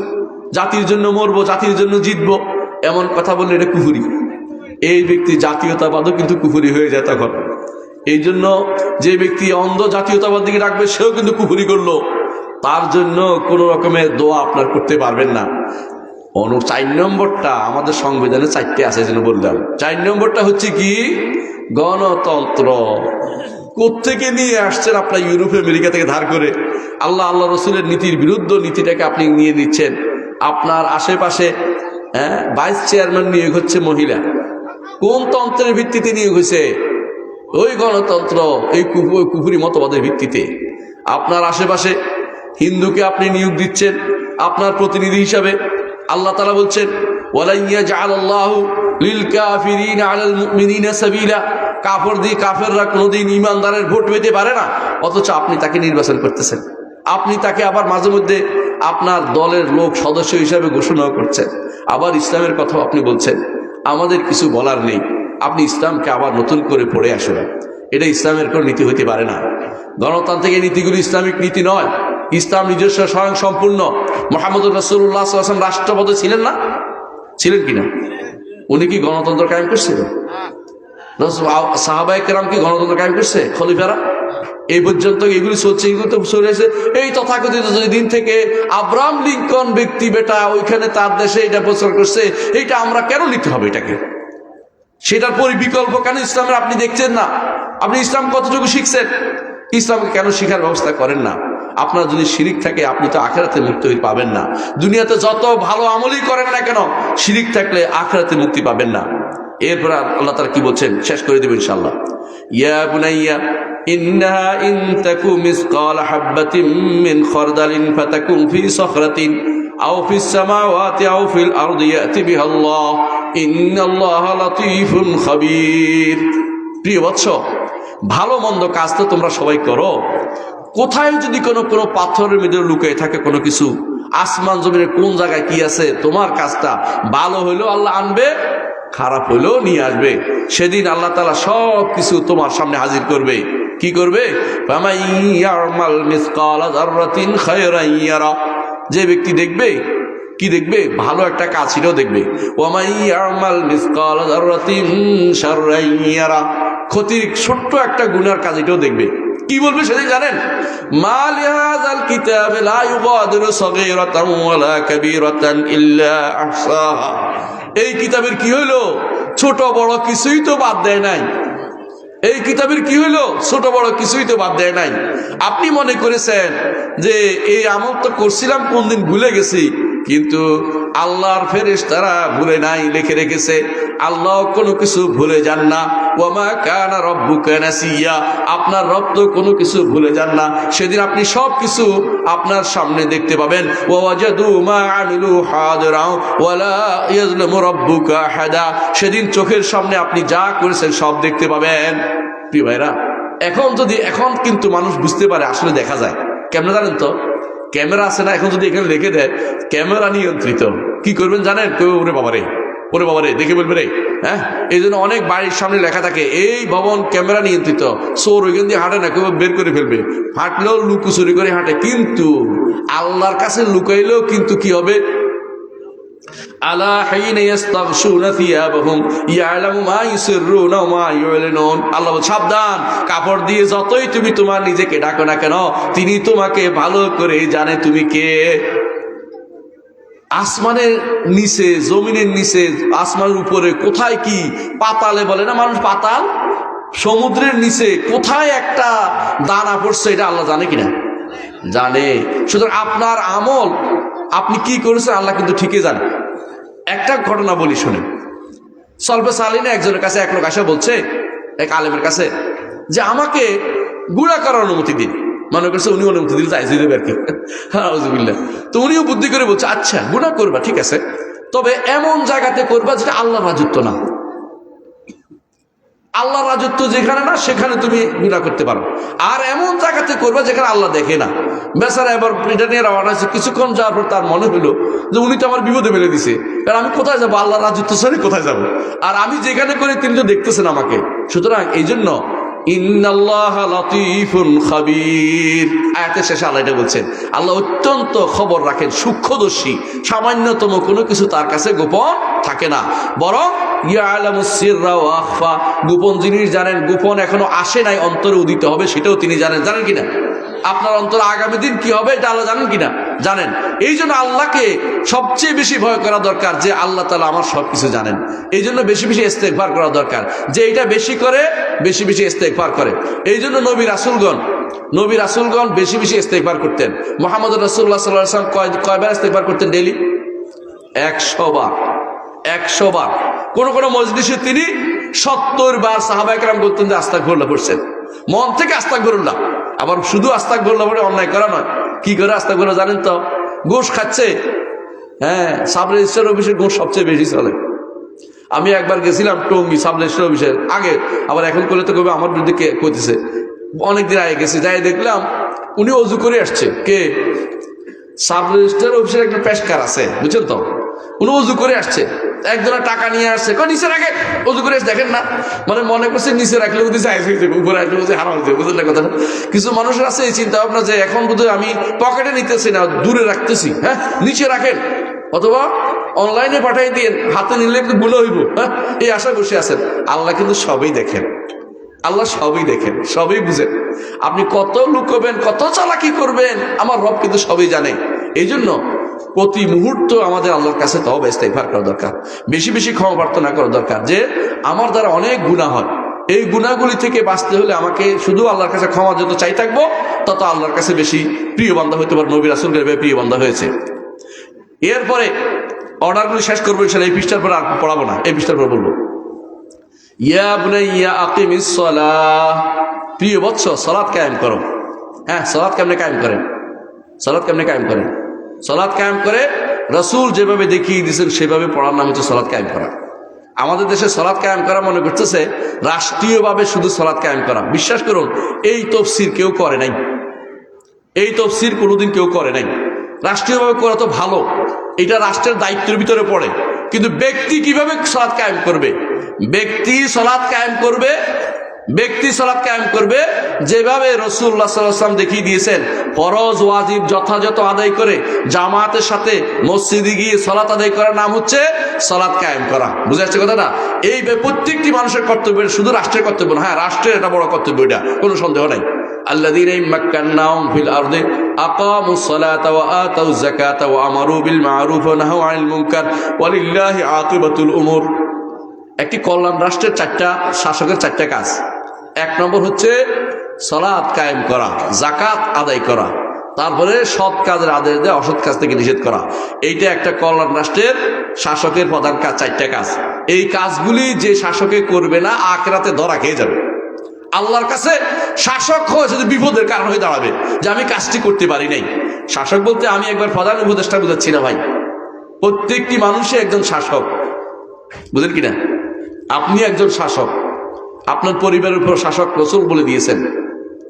জাতির জন্য মরবো, জাতির জন্য জিতবো, এমন কথা বললে এটা কুফরি। এই ব্যক্তি জাতীয়তাবাদও কিন্তু কুফরি হয়ে যায় তখন। এই জন্য যে ব্যক্তি অন্ধ জাতীয়তাবাদ দিকে রাখবে, সেও কিন্তু কুফরি করলো, তার জন্য কোনো রকমের দোয়া আপনার করতে পারবেন না। 4 নম্বরটা আমাদের সংবিধানে 4টে আছে, যেন বললাম। 4 নম্বরটা হচ্ছে কি? গণতন্ত্র। কোত্থেকে নিয়ে আসছেন আপনার? ইউরোপ আমেরিকা থেকে ধার করে আল্লাহ রসুলের নীতির বিরুদ্ধ নীতিটাকে আপনি নিয়ে নিচ্ছেন। আপনার আশেপাশে ভাইস চেয়ারম্যান নিয়োগ হচ্ছে মহিলা, কোন তন্ত্রের ভিত্তিতে নিয়োগ হয়েছে? ওই গণতন্ত্র, এই কুফরি মতবাদের ভিত্তিতে। আপনার আশেপাশে হিন্দুকে আপনি নিয়োগ দিচ্ছেন আপনার প্রতিনিধি হিসাবে। আল্লাহ তাআলা বলছেন, ওয়ালা ইয়াজআলাল্লাহু লিল কাফিরিনা আলাল মুমিনিনা সাবিলা, কাফেররা কোনোদিন ঈমানদারের ভোট পেতে পারে না, অথচ আপনি তাকে নির্বাচন করতেছেন। আপনি তাকে আবার মাঝে মধ্যে আপনার দলের লোক সদস্য হিসাবে ঘোষণাও করছেন। আবার ইসলামের কথাও আপনি বলছেন। আমাদের কিছু বলার নেই, আপনি ইসলামকে আবার নতুন করে পড়ে আসুন। এটা ইসলামের কোনো নীতি হতে পারে না। গণতান্ত্রিক এই নীতিগুলি ইসলামিক নীতি নয়। ইসলাম নিজস্ব স্বয়ং সম্পূর্ণ। মুহাম্মদুর রাসূলুল্লাহ সাল্লাল্লাহু আলাইহি ওয়াসাল্লাম রাষ্ট্রপতি ছিলেন না? ছিলেন কিনা? উনি কি গণতন্ত্র কায়েম করছিলেন? সাহাবায়ে কেরাম কি গণতন্ত্র কায়েম করছে? খলিফারা এই পর্যন্ত এগুলি চলছে, এগুলো তো চলে এসে এই তথাকথিত দিন থেকে আব্রাহাম লিঙ্কন ব্যক্তি বেটা ওইখানে তার দেশে এটা প্রচার করছে, এইটা আমরা কেন নিতে হবে এটাকে? সেটার বিকল্প কেন ইসলামের আপনি দেখছেন না? আপনি ইসলাম কতটুকু শিখছেন? ইসলামকে কেন শিখার ব্যবস্থা করেন না? আপনার যদি শিরিক থাকে আপনি তো আখিরাতে মুক্তি পাবেন না। দুনিয়াতে যত ভালো আমলই করেন না কেন, শিরিক থাকলে আখিরাতে মুক্তি পাবেন না। এরপর আল্লাহ তাআলা কি বলছেন, শেষ করে দেব ইনশাআল্লাহ। ইয়া বুনাইয়া ইন্নাহা ইন তাকু মিসকাল হাববাতিন মিন খারদালিন ফাতাকুন ফি সখরাতিন আও ফিস সামাওয়াতি আও ফিল আরদি ইয়াতি বিহাল্লাহ ইন্নাল্লাহা লাতীফুন খাবীর। প্রিয় বৎস, ভালো মন্দ কাজ তো তোমরা সবাই করো। কোথায় যদি কোনো পাথরের মধ্যে লুকিয়ে থাকে কোনো কিছু, আসমান জমিনের কোন জায়গায় কি আছে, তোমার কাজটা ভালো হইলেও আল্লাহ আনবে, খারাপ হইলেও নিয়ে আসবে। সেদিন আল্লাহ তাআলা সব কিছু তোমার সামনে হাজির করবে। কি করবে? ফামান ইয়ামাল মিসকালা যাররাতিন খায়রান ইয়ারা। যে ব্যক্তি দেখবে, কি দেখবে? ভালো একটা কাজ সেটাও দেখবে। ওয়ামান ইয়ামাল মিসকালা যাররাতিন শাররান ইয়ারা। ক্ষতির ছোট্ট একটা গুনার কাজ এটাও দেখবে। কি বলবে সেদিন জানেন? মা লিহাযাল কিতাবে লা ইউগাদিরু সগীরাতান ওয়ালা কাবীরাতান ইল্লা আহসাহা। এই কিতাবের কি হইলো? ছোট বড় কিছুই তো বাদ দেয় নাই। এই কিতাবের কি হইলো? ছোট বড় কিছুই তো বাদ দেয় নাই। আপনি মনে করেছেন যে এই আমল তো করছিলাম, কোন দিন ভুলে গেছি, কিন্তু আল্লাহর ফেরেশতারা ভুলে নাই, লিখে রেখেছে। আল্লাহ কোনো কিছু ভুলে যান না। ওয়ামা কানা রাব্বুকা নাসিয়া। আপনার রব তো কোনো কিছু ভুলে যান না। সেদিন আপনি সব কিছু আপনার সামনে দেখতে পাবেন। ওয়াজাদু মা আমিলু হাদিরা ওয়ালা ইয়াজলিমু রাব্বুকা আহাদা। সেদিন চোখের সামনে আপনি যা করেছেন সব দেখতে পাবেন। প্রিয় ভাইরা, এখন কিন্তু মানুষ বুঝতে পারে, আসলে দেখা যায় কেমন জানেন তো? ক্যামেরা আছে না, এখন যদি এখানে লিখে দেয় ক্যামেরা নিয়ন্ত্রিত, কি করবেন জানেন? কেউ ওরে বাবারে দেখে বলবে রে। হ্যাঁ, এই জন্য অনেক বাড়ির সামনে লেখা থাকে এই ভবন ক্যামেরা নিয়ন্ত্রিত। চোর ওইখান দিয়ে হাঁটে না, কেউ বের করে ফেলবে। হাঁটলেও লুকোচুরি করে হাঁটে, কিন্তু আল্লাহর কাছে লুকাইলেও কিন্তু কি হবে? আলা হাইনা ইস্তাগশুনা থিয়াবাহুম ইয়ালামু মা ইউসিররুনা ওয়া মা ইউলিনুন। আল্লাহ বলে সাবধান, কাপড় দিয়ে যতই তুমি তোমার নিজেকে ঢাকো না কেন, তিনি তোমাকে ভালো করে জানে তুমি কে। আসমানের নিচে, জমিনের নিচে, আসমানের উপরে কোথায় কি, পাতালে বলে না মানুষ পাতাল, সমুদ্রের নিচে কোথায় একটা দানা পড়ছে এটা আল্লাহ জানে কিনা? জানে। সুতরাং আপনার আমল, আপনি কি করেছেন আল্লাহ কিন্তু ঠিকই জানে। একটা ঘটনা বলি শুনে। সলফে সালিনে একজনের কাছে এক লোক আসা বলছে এক আলেমের কাছে যে আমাকে গুনাহ করার অনুমতি দিন। মনে করছে উনি অনুমতি দিলে তাই দেবে আর কি। তো উনিও বুদ্ধি করে বলছে আচ্ছা গুনাহ করবা, ঠিক আছে, তবে এমন জায়গাতে করবা যেটা আল্লাহর রাজত্ব না। আল্লাহর রাজত্ব যেখানে না সেখানে তুমি গুনাহ করতে পারো, আর এমন জায়গাতে করবা যেখানে আল্লাহ দেখে না। বেচারা এবার এটা নিয়ে রওনা হয়েছে। কিছুক্ষণ যাওয়ার পর তার মনে হলো যে উনি তো আমার বিপদে ফেলে দিছে, কারণ আমি কোথায় যাবো? আল্লাহর রাজত্ব ছেড়ে কোথায় যাবো? আর আমি যেখানে করে তিনি তো দেখতেছেন আমাকে। সুতরাং এই জন্য ইন্নাল্লাহা লাতীফুন খাবীর আয়াতের শেষে আল্লাহ এটা বলছেন, আল্লাহ অত্যন্ত খবর রাখেন, সূক্ষ্মদর্শী। সামান্যতম কোনো কিছু তার কাছে গোপন থাকে না, বরং ইয়ালামুস সিররা ওয়া আখফা, গোপন জিনিস জানেন। গোপন এখনো আসে নাই, অন্তরে উদিত হবে সেটাও তিনি জানেন। জানেন কিনা? আপনার অন্তরে আগামী দিন কি হবে এটা আল্লাহ জানেন কিনা? জানেন। এই জন্য আল্লাহকে সবচেয়ে বেশি ভয় করা দরকার, যে আল্লাহ তাআলা আমার সবকিছু জানেন। এই জন্য বেশি বেশি ইস্তেগফার করা দরকার, যে এটা বেশি করে বেশি বেশি ইস্তেগফার করে। এই জন্য নবী রাসূলগণ বেশি বেশি ইস্তেগফার করতেন। মুহাম্মদ রাসূলুল্লাহ সাল্লাল্লাহু আলাইহি ওয়াসাল্লাম কয়বার ইস্তেগফার করতেন ডেইলি? 100 বার। কোন মজলিসে তিনি 70 বার সাহাবায়ে কেরাম বলতেন যে আস্তাগফিরুল্লাহ পড়ছেন, মন থেকে আস্তাগফিরুল্লাহ। আবার শুধু আস্তাগফিরুল্লাহ বলে অন্যায় করা নয়। কি করে আস্তাগফিরুল্লাহ জানেন তো? ঘুষ খাচ্ছে। হ্যাঁ, সাব রেজিস্ট্রার অফিসের ঘুষ সবচেয়ে বেশি চলে। আমি একবার গেছিলাম টঙ্গী সাব রেজিস্ট্রার অফিসের আগে, আবার এখন করলে তো কবে আমার বিরুদ্ধে কে করতেছে। অনেকদিন আগে গেছি, যাই দেখলাম উনি অজু করে আসছে। কে? সাব রেজিস্ট্রার অফিসের একটা পেশকার আছে, বুঝছেন তো, উনি অজু করে আসছে। একজনের টাকা নিয়ে আসছে, নিচে রাখে, অজু করে দেখেন না, মানে মনে করছে নিচে রাখলে বুঝি সাইজ হয়ে যাবে, উপরে রাখলে বুঝি হারাম হয়ে যাবে। বুঝলেন কথাটা? কিছু মানুষের আছে এই চিন্তা ভাবনা যে এখন বোধহয় আমি পকেটে নিতেছি না, দূরে রাখতেছি। হ্যাঁ, নিচে রাখেন, অথবা অনলাইনে পাঠাই দিন, হাতে নিলে একটু গুলো হইব, হ্যাঁ, এই আশা বসে আছেন। আল্লাহ কিন্তু সবই দেখেন, আল্লাহ সবই দেখেন, সবই বুঝেন। আপনি কত লুকোবেন, কত চালাকি করবেন, আমার রব কিন্তু সবই জানে। এই জন্য প্রতি মুহূর্ত আমাদের আল্লাহর কাছে তওবা ইস্তেগফার করা দরকার, বেশি বেশি ক্ষমা প্রার্থনা করা দরকার, যে আমার দ্বারা অনেক গুনাহ হয়, এই গুনাহগুলি থেকে বাঁচতে হলে আমাকে শুধু আল্লাহর কাছে ক্ষমা যত চাই থাকবো, তত আল্লাহর কাছে বেশি প্রিয় বান্দা হইতে পারে। নবী রাসূলের প্রিয় বান্দা হয়েছে। এরপরে অর্ডারগুলি শেষ করবো ইনশাআল্লাহ। এই পৃষ্ঠার পর আর পড়াবো না, এই পৃষ্ঠার পর বলবো। ইয়া বুনাইয়া আকিমিস সালাহ, প্রিয় বৎস সালাত কায়েম করো। হ্যাঁ, সালাত কেমনে কায়েম করেন? সালাত কেমনে কায়েম করেন? সালাত কায়েম করে রাসূল যেভাবে দেখিয়ে দিয়েছেন সেভাবে পড়ার নাম হচ্ছে সালাত কায়েম করা। আমাদের দেশে সালাত কায়েম করা মনে করতেছে রাষ্ট্রীয়ভাবে শুধু সালাত কায়েম করা। বিশ্বাস করুন, এই তাফসীর কেউ করে নাই, এই তাফসীর কোনোদিন কেউ করে নাই। রাষ্ট্রীয়ভাবে করা তো ভালো, এটা রাষ্ট্রের দায়িত্বের ভিতরে পড়ে, কিন্তু ব্যক্তি কিভাবে সালাত কায়েম করবে? ব্যক্তি সালাত কায়েম করবে, ব্যক্তি সালাত কায়েম করবে যেভাবে রাসূলুল্লাহ সাল্লাল্লাহু আলাইহি ওয়াসাল্লাম দেখিয়ে দিয়েছেন। ফরজ ওয়াজিব যথাযথ আদায় করে জামাতের সাথে মসজিদে গিয়ে সালাত আদায় করার নাম হচ্ছে সালাত কায়েম করা। বুঝা যাচ্ছে কথাটা? এই প্রত্যেকটি মানুষের কর্তব্য, শুধু রাষ্ট্রের কর্তব্য না। হ্যাঁ, রাষ্ট্রের এটা বড় কর্তব্য, এটা কোনো সন্দেহ নাই। আল্লাযীনা মাক্কান্নাহুম ফিল আরদি আকামুস সালাতা ওয়া আতাউয যাকাতা ওয়া আমারু বিল মা'রুফ ওয়া নাহাউ আনিল মুনকার ওয়ালিল্লাহি আকিবাতুল উমুর। একটি কল্যাণ রাষ্ট্রের চারটা শাসকের চারটা কাজ। এক নম্বর হচ্ছে সালাত কায়েম করা, যাকাত আদায় করা, তারপরে সৎ কাজের আদেশ দেওয়া, অসৎ কাজ থেকে নিষেধ করা। এইটা একটা কল্যাণ রাষ্ট্রের শাসকের প্রধান কাজ, চারটা কাজ। এই কাজগুলি যে শাসকে করবে না, আখিরাতে ধরা খেয়ে যাবে। আল্লাহর কাছে শাসক হয়ে যদি বিপদের কারণ হয়ে দাঁড়াবে যে আমি কাজটি করতে পারি নাই। শাসক বলতে আমি একবার প্রধান উপদেষ্টা বুঝাচ্ছি না ভাই, প্রত্যেকটি মানুষই একজন শাসক, বুঝলেন কিনা? আপনি একজন শাসক, আপনার পরিবারের উপর শাসক রাসূল বলে দিয়েছেন।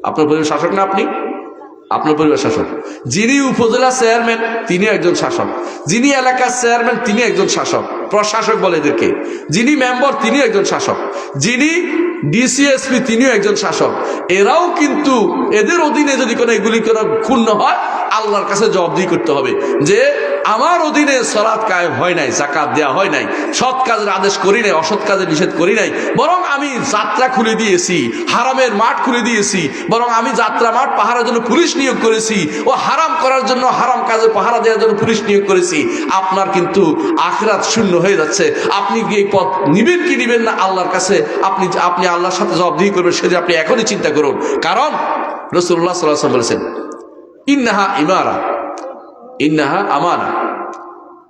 আপনার পরিবার শাসক না? আপনি আপনার পরিবার শাসক। যিনি উপজেলা চেয়ারম্যান তিনি একজন শাসক, যিনি এলাকার চেয়ারম্যান তিনি একজন শাসক, প্রশাসক বলে এদেরকে। যিনি মেম্বার তিনি একজন শাসক, যিনি ডিসিএসপি তিনিও একজন শাসক। এরাও কিন্তু এদের অধীনে যদি কোনো এগুলি কোনো ক্ষুণ্ণ হয়, আল্লাহর কাছে জবাবদিহি করতে হবে যে আমার অধীনে সালাত কায়েম হয় নাই, যাকাত দেওয়া হয় নাই, সৎ কাজের আদেশ করি নাই, অসৎ কাজের নিষেধ করি নাই, বরং আমি যাত্রা খুলে দিয়েছি, হারামের মাঠ খুলে দিয়েছি, বরং আমি যাত্রা মাঠ পাহারার জন্য পুলিশ নিয়োগ করেছি, ও হারাম করার জন্য, হারাম কাজে পাহারা দেওয়ার জন্য পুলিশ নিয়োগ করেছি। আপনার কিন্তু আখিরাত শূন্য হয়ে যাচ্ছে। আপনি কি এই পথ নিবেন কি নিবেন না আল্লাহর কাছে, আপনি আল্লাহর সাথে জবাবদিহি করবেন, সেটা আপনি এখনই চিন্তা করুন। কারণ রাসূলুল্লাহ সাল্লাল্লাহু আলাইহি ওয়াসাল্লাম বলেছেন ইন্নাহা ইমারা, ইন্নাহা আমানা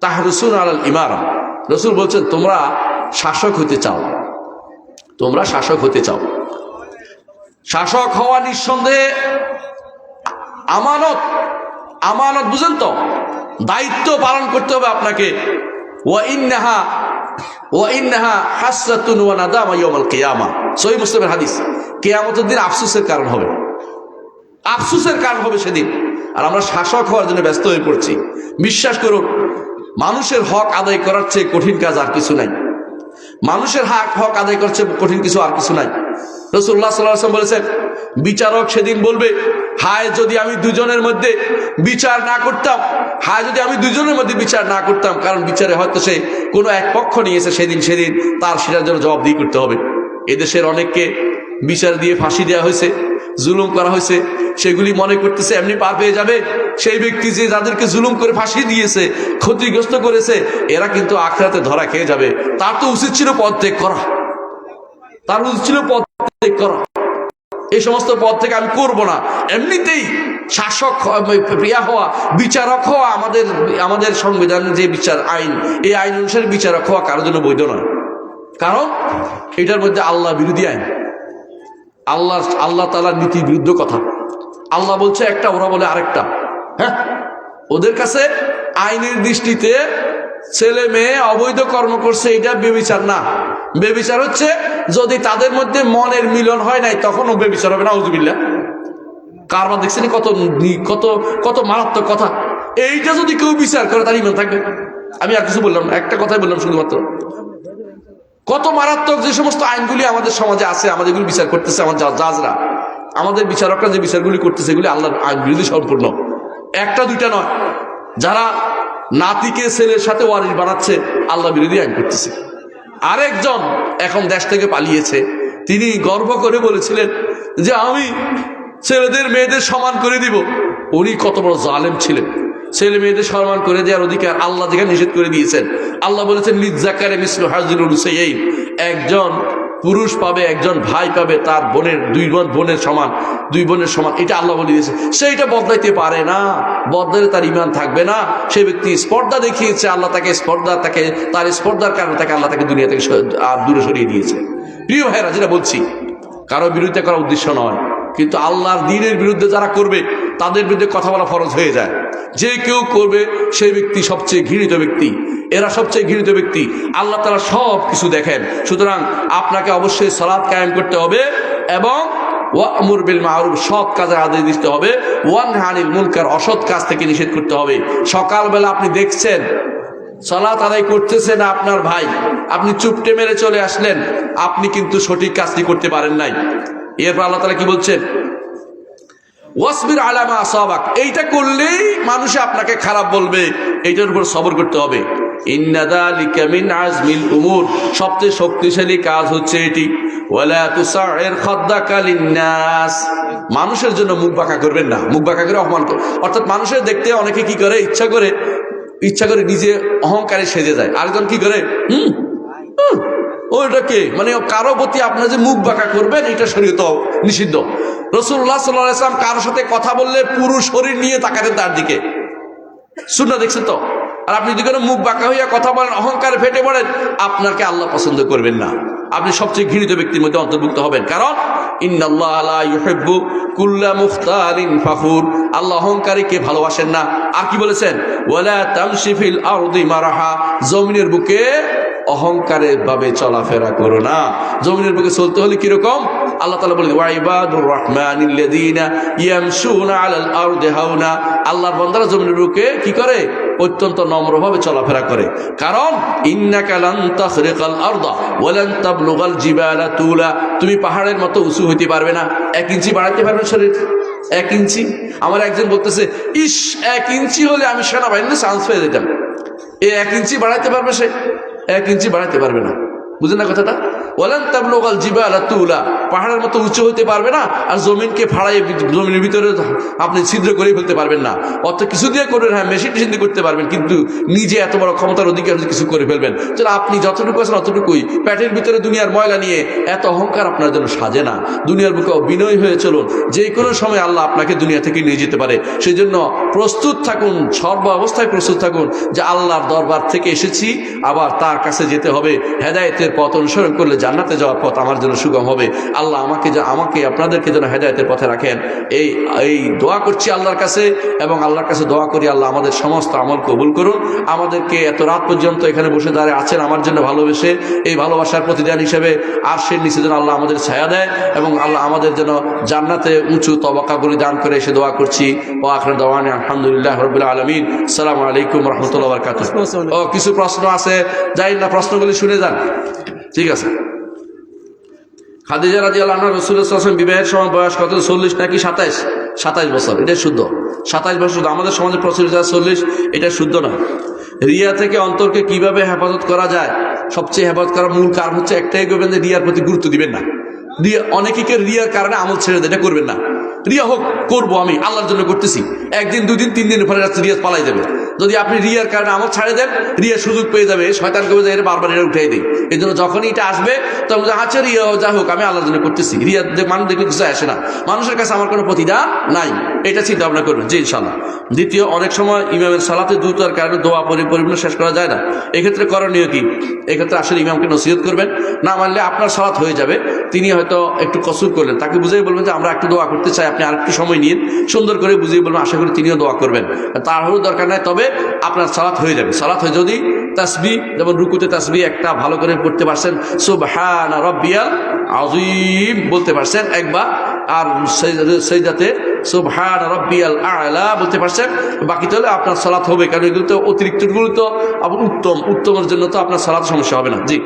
তাহরুসুন আলাল ইমারা। রাসূল বলছেন তোমরা শাসক হতে চাও, তোমরা শাসক হতে চাও। শাসক হওয়া নিঃসন্দেহে আমানত, আমানত বুঝেন তো, দায়িত্ব পালন করতে হবে আপনাকে। ওয়া ইন্নাহা হাসরাতুন ওয়া নাদামা ইয়াউমাল কিয়ামা, সহিহ মুসলিমের হাদিস। কিয়ামতের দিন আফসোসের কারণ হবে, আফসোসের কারণ হবে সেদিন। আর আমরা শাসক হওয়ার জন্য ব্যস্ত হয়ে পড়ছি। বিশ্বাস করুন, মানুষের হক আদায় করার চেয়ে কঠিন কাজ আর কিছু নাই। মানুষের হক আদায় করছে কঠিন কিছু আর কিছু নাই। রাসূলুল্লাহ সাল্লাল্লাহু আলাইহি ওয়াসাল্লাম বলেছেন বিচারক সেদিন বলবে, হায় যদি আমি দুজনের মধ্যে বিচার না করতাম, হায় যদি আমি দুজনের মধ্যে বিচার না করতাম। কারণ বিচারে হয়তো সে কোনো এক পক্ষ নিয়েছে, সেদিন তার সেটার জন্য জবাবদিহি করতে হবে। এদেশের অনেককে বিচার দিয়ে ফাঁসি দেওয়া হয়েছে, জুলুম করা হয়েছে, সেগুলি মনে করতেছে এমনি পার পেয়ে যাবে। সেই ব্যক্তি যে যাদেরকে জুলুম করে ফাঁসি দিয়েছে, ক্ষতিগ্রস্ত করেছে, এরা কিন্তু আখিরাতে ধরা খেয়ে যাবে। তার তো উচিত ছিল পদ ত্যাগ করা, তার উচিত ছিল পদ ত্যাগ করা। এই সমস্ত পদ থেকে আমি করব না। এমনিতেই শাসক প্রিয়া হওয়া, বিচারক হওয়া আমাদের সংবিধানের যে বিচার আইন, এই আইন অনুসারে বিচারক হওয়া কারোর জন্য বৈধ নয়। কারণ এটার মধ্যে আল্লাহ বিরোধী আইন, আল্লাহ তাআলার নীতির বিরুদ্ধ কথা। আল্লাহ বলছে একটা, ওরা বলে আরেকটা। হ্যাঁ, ওদের কাছে আইনের দৃষ্টিতে ছেলে মেয়ে অবৈধ কর্ম করছে, এটা বেবিচার না। বেবিচার হচ্ছে যদি তাদের মধ্যে মনের মিলন হয় নাই, তখনও বেবিচার হবে। নাউযুবিল্লাহ। কারবার দেখছেন কত কত কত মারাত্মক কথা। এইটা যদি কেউ বিচার করে তার ইমান থাকবে? আমি আর কিছু বললাম না, একটা কথাই বললাম শুধুমাত্র। কত মারাত্মক যে সমস্ত আইনগুলি আমাদের সমাজে আছে, আমাদের এগুলি বিচার করতেছে আমার জাজরা, আমাদের বিচারকরা যে বিচারগুলি করতেছে, এগুলি আল্লাহর আইন বিরোধী সম্পূর্ণ। একটা দুইটা নয়, যারা নাতিকে ছেলের সাথে ওয়ারিশ বানাচ্ছে, আল্লাহ বিরোধী আইন করতেছে। আরেকজন এখন দেশ থেকে পালিয়েছে, তিনি গর্ব করে বলেছিলেন যে আমি ছেলেদের মেয়েদের সমান করে দিব। উনি কত বড় জালেম ছিলেন। ছেলে মেয়েদের সম্মান করে দেওয়ার অধিকার আল্লাহ যেখানে নিষেধ করে দিয়েছেন। আল্লাহ বলেছেন লিজ্জাকারে মিসলু হাযিল উনসায়াইন, একজন পুরুষ পাবে, একজন ভাই পাবে তার বোনের, দুই বোনের সমান। এটা আল্লাহ বলে দিয়েছে। সেইটা বদলাইতে পারে না, বদলালে তার ঈমান থাকবে না। সেই ব্যক্তি স্পর্ধা দেখিয়েছে, আল্লাহ তার স্পর্ধার কারণে আল্লাহ তাকে দুনিয়া থেকে দূরে সরিয়ে দিয়েছে। প্রিয় ভাইরা, যেটা বলছি কারো বিরোধিতা করার উদ্দেশ্য নয়, কিন্তু আল্লাহর দ্বীনের বিরুদ্ধে যারা করবে তাদের বিরুদ্ধে কথা বলা ফরজ হয়ে যায়। যে কেউ করবে সেই ব্যক্তি সবচেয়ে ঘৃণিত ব্যক্তি, এরা সবচেয়ে ঘৃণিত ব্যক্তি। আল্লাহ তাআলা সব কিছু দেখেন। সুতরাং আপনাকে অবশ্যই সালাত কায়েম করতে হবে এবং ওয়া'মুর বিল মা'রুফ, সৎ কাজের আদেশ দিতে হবে, ওয়ানহা আনিল মুনকার, অসৎ কাজ থেকে নিষেধ করতে হবে। সকালবেলা আপনি দেখছেন সালাত আদায় করতেছে না আপনার ভাই, আপনি চুপটে মেরে চলে আসলেন, আপনি কিন্তু সঠিক কাজটি করতে পারেন নাই। এরপর আল্লাহ তাআলা কি বলছেন? ওয়াসবির আলা মা আসাবাক, এইটা করলেই মানুষে আপনাকে খারাপ বলবে, এইটার উপর সবর করতে হবে। ইন্না যালিকা মিন আজমিল উমুর, সবচেয়ে শক্তিশালী কাজ হচ্ছে এটি। ওয়ালা তুসাইর খাদ্দাকা লিন্নাস, মানুষের জন্য মুখ বাঁকা করবেন না, মুখ বাঁকা করে অপমান করবেন। অর্থাৎ মানুষের দেখতে অনেকে কি করে, ইচ্ছা করে নিজে অহংকারে সেজে যায়। আরেকজন কি করে, ওইটাকে মানে কারো প্রতি আপনার যে মুখ বাঁকা করবেন, এটা শরীয়ত নিষিদ্ধ। রাসূলুল্লাহ সাল্লাল্লাহু আলাইহি ওয়াসাল্লাম কারোর সাথে কথা বললে পুরো শরীর নিয়ে তাকাতেন তার দিকে। সুন্নাহ দেখছেন তো? আর আপনি যদি কোনো মুখ বাঁকা হইয়া কথা বলেন, অহংকারে ফেটে পড়েন, আপনাকে আল্লাহ পছন্দ করবেন না, আপনি সবচেয়ে ঘৃণিত ব্যক্তির মধ্যে অন্তর্ভুক্ত হবেন। কারণ ইন্নাল্লাহা লা ইউহিব্বু কুল্লা মুখতালিন ফাখুর, আল্লাহ অহংকারীকে ভালোবাসেন না। আর কি বলেছেন? ওয়ালা তামশি ফিল আরদি মারাহা, জমিনের বুকে অহংকারে ভাবে চলাফেরা করো না। জমিনের বুকে চলতে হলে কিরকম? আল্লাহ তাআলা বলেন ওয়া ইবাদুর রহমানিল্লাযীনা ইয়ামশুনা আলাল আরদি হাওনা, আল্লাহর বান্দারা জমিনের বুকে কি করে? অত্যন্ত নম্রভাবে চলাফেরা করে। কারণ ইন্নাকা লান তাখরিকাল আরদা ওয়া লান তাবলুগাল জিবালা তুলা, তুমি পাহাড়ের মতো উঁচু হইতে পারবে না। 1 ইঞ্চি বাড়াতে পারবে শরীর? 1 ইঞ্চি? আমার একজন বলতেছে, ইস 1 ইঞ্চি হলে আমি সেনাবাহিনীতে চান্স পেয়ে যেতাম। 1 ইঞ্চি বাড়াইতে পারবে সে? 1 ইঞ্চি বাড়াইতে পারবে না। বুঝেন না কথাটা? ওয়ালান তাবলুগাল জিবালা তুলা, পাহাড়ের মতো উঁচু হইতে পারবে না, আর জমিনকে ফাড়াইয়ে জমিনের ভিতরে আপনি ছিদ্র করে ফেলতে পারবেন না। অর্থ কিছু দিয়ে করবেন, হ্যাঁ মেশিন টেশিন দিয়ে করতে পারবেন, কিন্তু নিজে এত বড় ক্ষমতার অধিকার কিছু করে ফেলবেন, তাহলে আপনি যতটুকু আছেন অতটুকুই। পেটের ভিতরে দুনিয়ার ময়লা নিয়ে এত অহংকার আপনার জন্য সাজে না। দুনিয়ার বুকে বিনয় হয়ে চলুন, যে কোনো সময় আল্লাহ আপনাকে দুনিয়া থেকে নিয়ে যেতে পারে। সেই জন্য প্রস্তুত থাকুন, সর্ব অবস্থায় প্রস্তুত থাকুন যে আল্লাহর দরবার থেকে এসেছি, আবার তার কাছে যেতে হবে। হেদায়েতের পথ অনুসরণ করলে জান্নাতে যাওয়ার পথ আমার জন্য সুগম হবে। আল্লাহ আমাকে আপনাদেরকে যেন হেদায়েতের পথে রাখেন, এই দোয়া করছি আল্লাহর কাছে, এবং আল্লাহর কাছে দোয়া করি আল্লাহ আমাদের সমস্ত আমল কবুল করুন। আমাদেরকে এত রাত পর্যন্ত এখানে বসে দাঁড়িয়ে আছেন আমার জন্য ভালোবেসে, এই ভালোবাসার প্রতিদান হিসেবে আরশের নিচে যেন আল্লাহ আমাদের ছায়া দেয়, এবং আল্লাহ আমাদের যেন জান্নাতে উঁচু তবাকাগুলি দান করে এসে দোয়া করছি। ওয়া আখিরু দাওয়ানা আলহামদুলিল্লাহি রাব্বিল আলামিন। আসসালামু আলাইকুম ওয়া রাহমাতুল্লাহি ওয়া বারাকাতুহু। ও কিছু প্রশ্ন আছে, যাই না প্রশ্নগুলি শুনে যান, ঠিক আছে? খাদিজা রাদিয়াল্লাহু আনহা রাসূলুল্লাহ সাল্লাল্লাহু আলাইহি ওয়াসাল্লাম বিবাহের সময় বয়স কত? 40 নাকি 27 বছর? এটা শুদ্ধ, 27 বছর শুদ্ধ। আমাদের সমাজে প্রচলিত 40, এটা শুদ্ধ না। রিয়া থেকে অন্তরকে কিভাবে হেফাজত করা যায়? সবচেয়ে হেফাজত করার মূল কারণ হচ্ছে একটাই, করবেন যে রিয়ার প্রতি গুরুত্ব দিবেন না। অনেকে রিয়ার কারণে আমল ছেড়ে দেয়, এটা করবেন না। রিয়া হোক, করবো আমি আল্লাহর জন্য করতেছি, 1 দিন 2 দিন 3 দিনের পরে রিয়া পালাই যাবে। যদি আপনি রিয়ার কারণে আমল ছাড়ে দেন, রিয়া সুযোগ পেয়ে যাবে, শয়তান কবে যায় বারবার এটা উঠাই দেয়। এই জন্য যখনই এটা আসবে তখন আচ্ছা রিয়া যা হোক আমি আল্লাহর জন্য করতেছি। রিয়া মানুষ দেখলে কিছু আসে না, মানুষের কাছে আমার কোনো প্রতিদান নাই, এটা চিন্তা ভাবনা করবেন জি ইনশাআল্লাহ। দ্বিতীয়, অনেক সময় ইমামের সালাতে দ্রুততার কারণে দোয়া পরিপূর্ণ শেষ করা যায় না, এক্ষেত্রে করণীয় কি? এক্ষেত্রে আসলে ইমামকে নসিহত করবেন, না মানলে আপনার সালাত হয়ে যাবে। তিনি হয়তো একটু কসুর করলেন, তাকে বুঝিয়ে বলবেন যে আমরা একটু দোয়া করতে চাই, আপনি আরেকটু সময় নিন, সুন্দর করে বুঝিয়ে বলবেন, আশা করি তিনিও দোয়া করবেন। তাড়াহুড়োর দরকার নাই, তবে আপনার সালাত হয়ে যাবে। সালাত হয়ে যদি তাসবিহ, যেমন রুকুতে তাসবিহ একটা ভালো করে পড়তে পারছেন, সুবহান রাব্বিয়াল আযীম বলতে পারছেন একবার, আর সাজদাতে সুবহান রাব্বিয়াল আ'লা বলতে পারছেন, বাকি তাহলে আপনার সালাত হবে। কারণ এগুলো তো অতিরিক্ত, এগুলো তো উত্তমের জন্য তো আপনার সালাত সমস্যা হবে না। জি,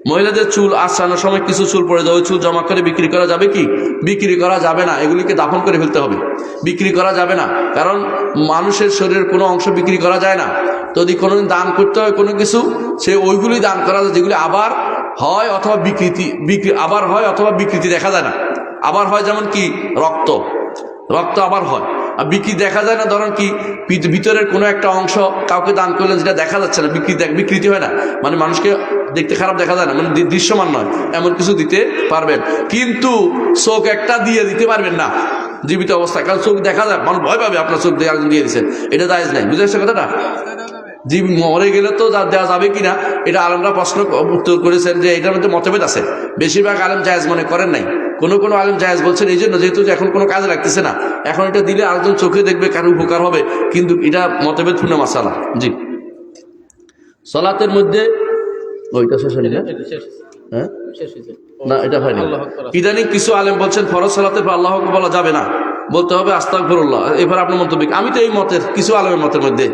মহিলাদের চুল আঁচড়ানোর সময় কিছু চুল পড়ে যায়, ওই চুল জমা করে বিক্রি করা যাবে কি? বিক্রি করা যাবে না, এগুলিকে দাফন করে ফেলতে হবে। বিক্রি করা যাবে না, কারণ মানুষের শরীরের কোনো অংশ বিক্রি করা যায় না। যদি কোনোদিন দান করতে হয় কোনো কিছু, সে ওইগুলি দান করা যায় যেগুলি আবার হয় অথবা আবার হয় অথবা বিকৃতি দেখা যায় না। আবার হয় যেমন কি রক্ত আবার হয়, আর বিকৃতি দেখা যায় না। ধরেন কি ভিতরের কোনো একটা অংশ কাউকে দান করলেন যেটা দেখা যাচ্ছে না, বিকৃতি হয় না, মানে মানুষকে দেখতে খারাপ দেখা যায় না, মানে দৃশ্যমান নয়, এমন কিছু দিতে পারবেন। কিন্তু চোখ একটা দিয়ে দিতে পারবেন না জীবিত অবস্থায়, কারণ চোখ দেখা যায়, মানুষ ভয় পাবে আপনার চোখ দিয়ে দিয়ে দিচ্ছেন, এটা জায়েজ নাই। বুঝে আসছে কথাটা? মরে গেলে তো দেওয়া যাবে কিনা এটা আলেমরা প্রশ্ন উত্তর করেছেন যে এটার মধ্যে মতভেদ আছে। বেশিরভাগ আলেম জায়েজ মনে করেন নাই, কোনো আলেম জায়েজ বলছেন এই জন্য যেহেতু এখন কোনো কাজে লাগতেছে না, এখন এটা দিলে আরেকজন চোখে দেখবে, কারো উপকার হবে, কিন্তু এটা মতভেদপূর্ণ মাসালা। জি, সালাতের মধ্যে ওইটা শেষ হয়নি না? হ্যাঁ না, এটা হয়নি। ইদানিং কিছু আলেম বলছেন ফরজ সালাতের পর আল্লাহ আকবার বলা যাবে না, বলতে হবে আস্তাগফিরুল্লাহ। এবার আপনার মন্তব্য? আমি তো এই মতের, কিছু আলেমের মতের মধ্যে,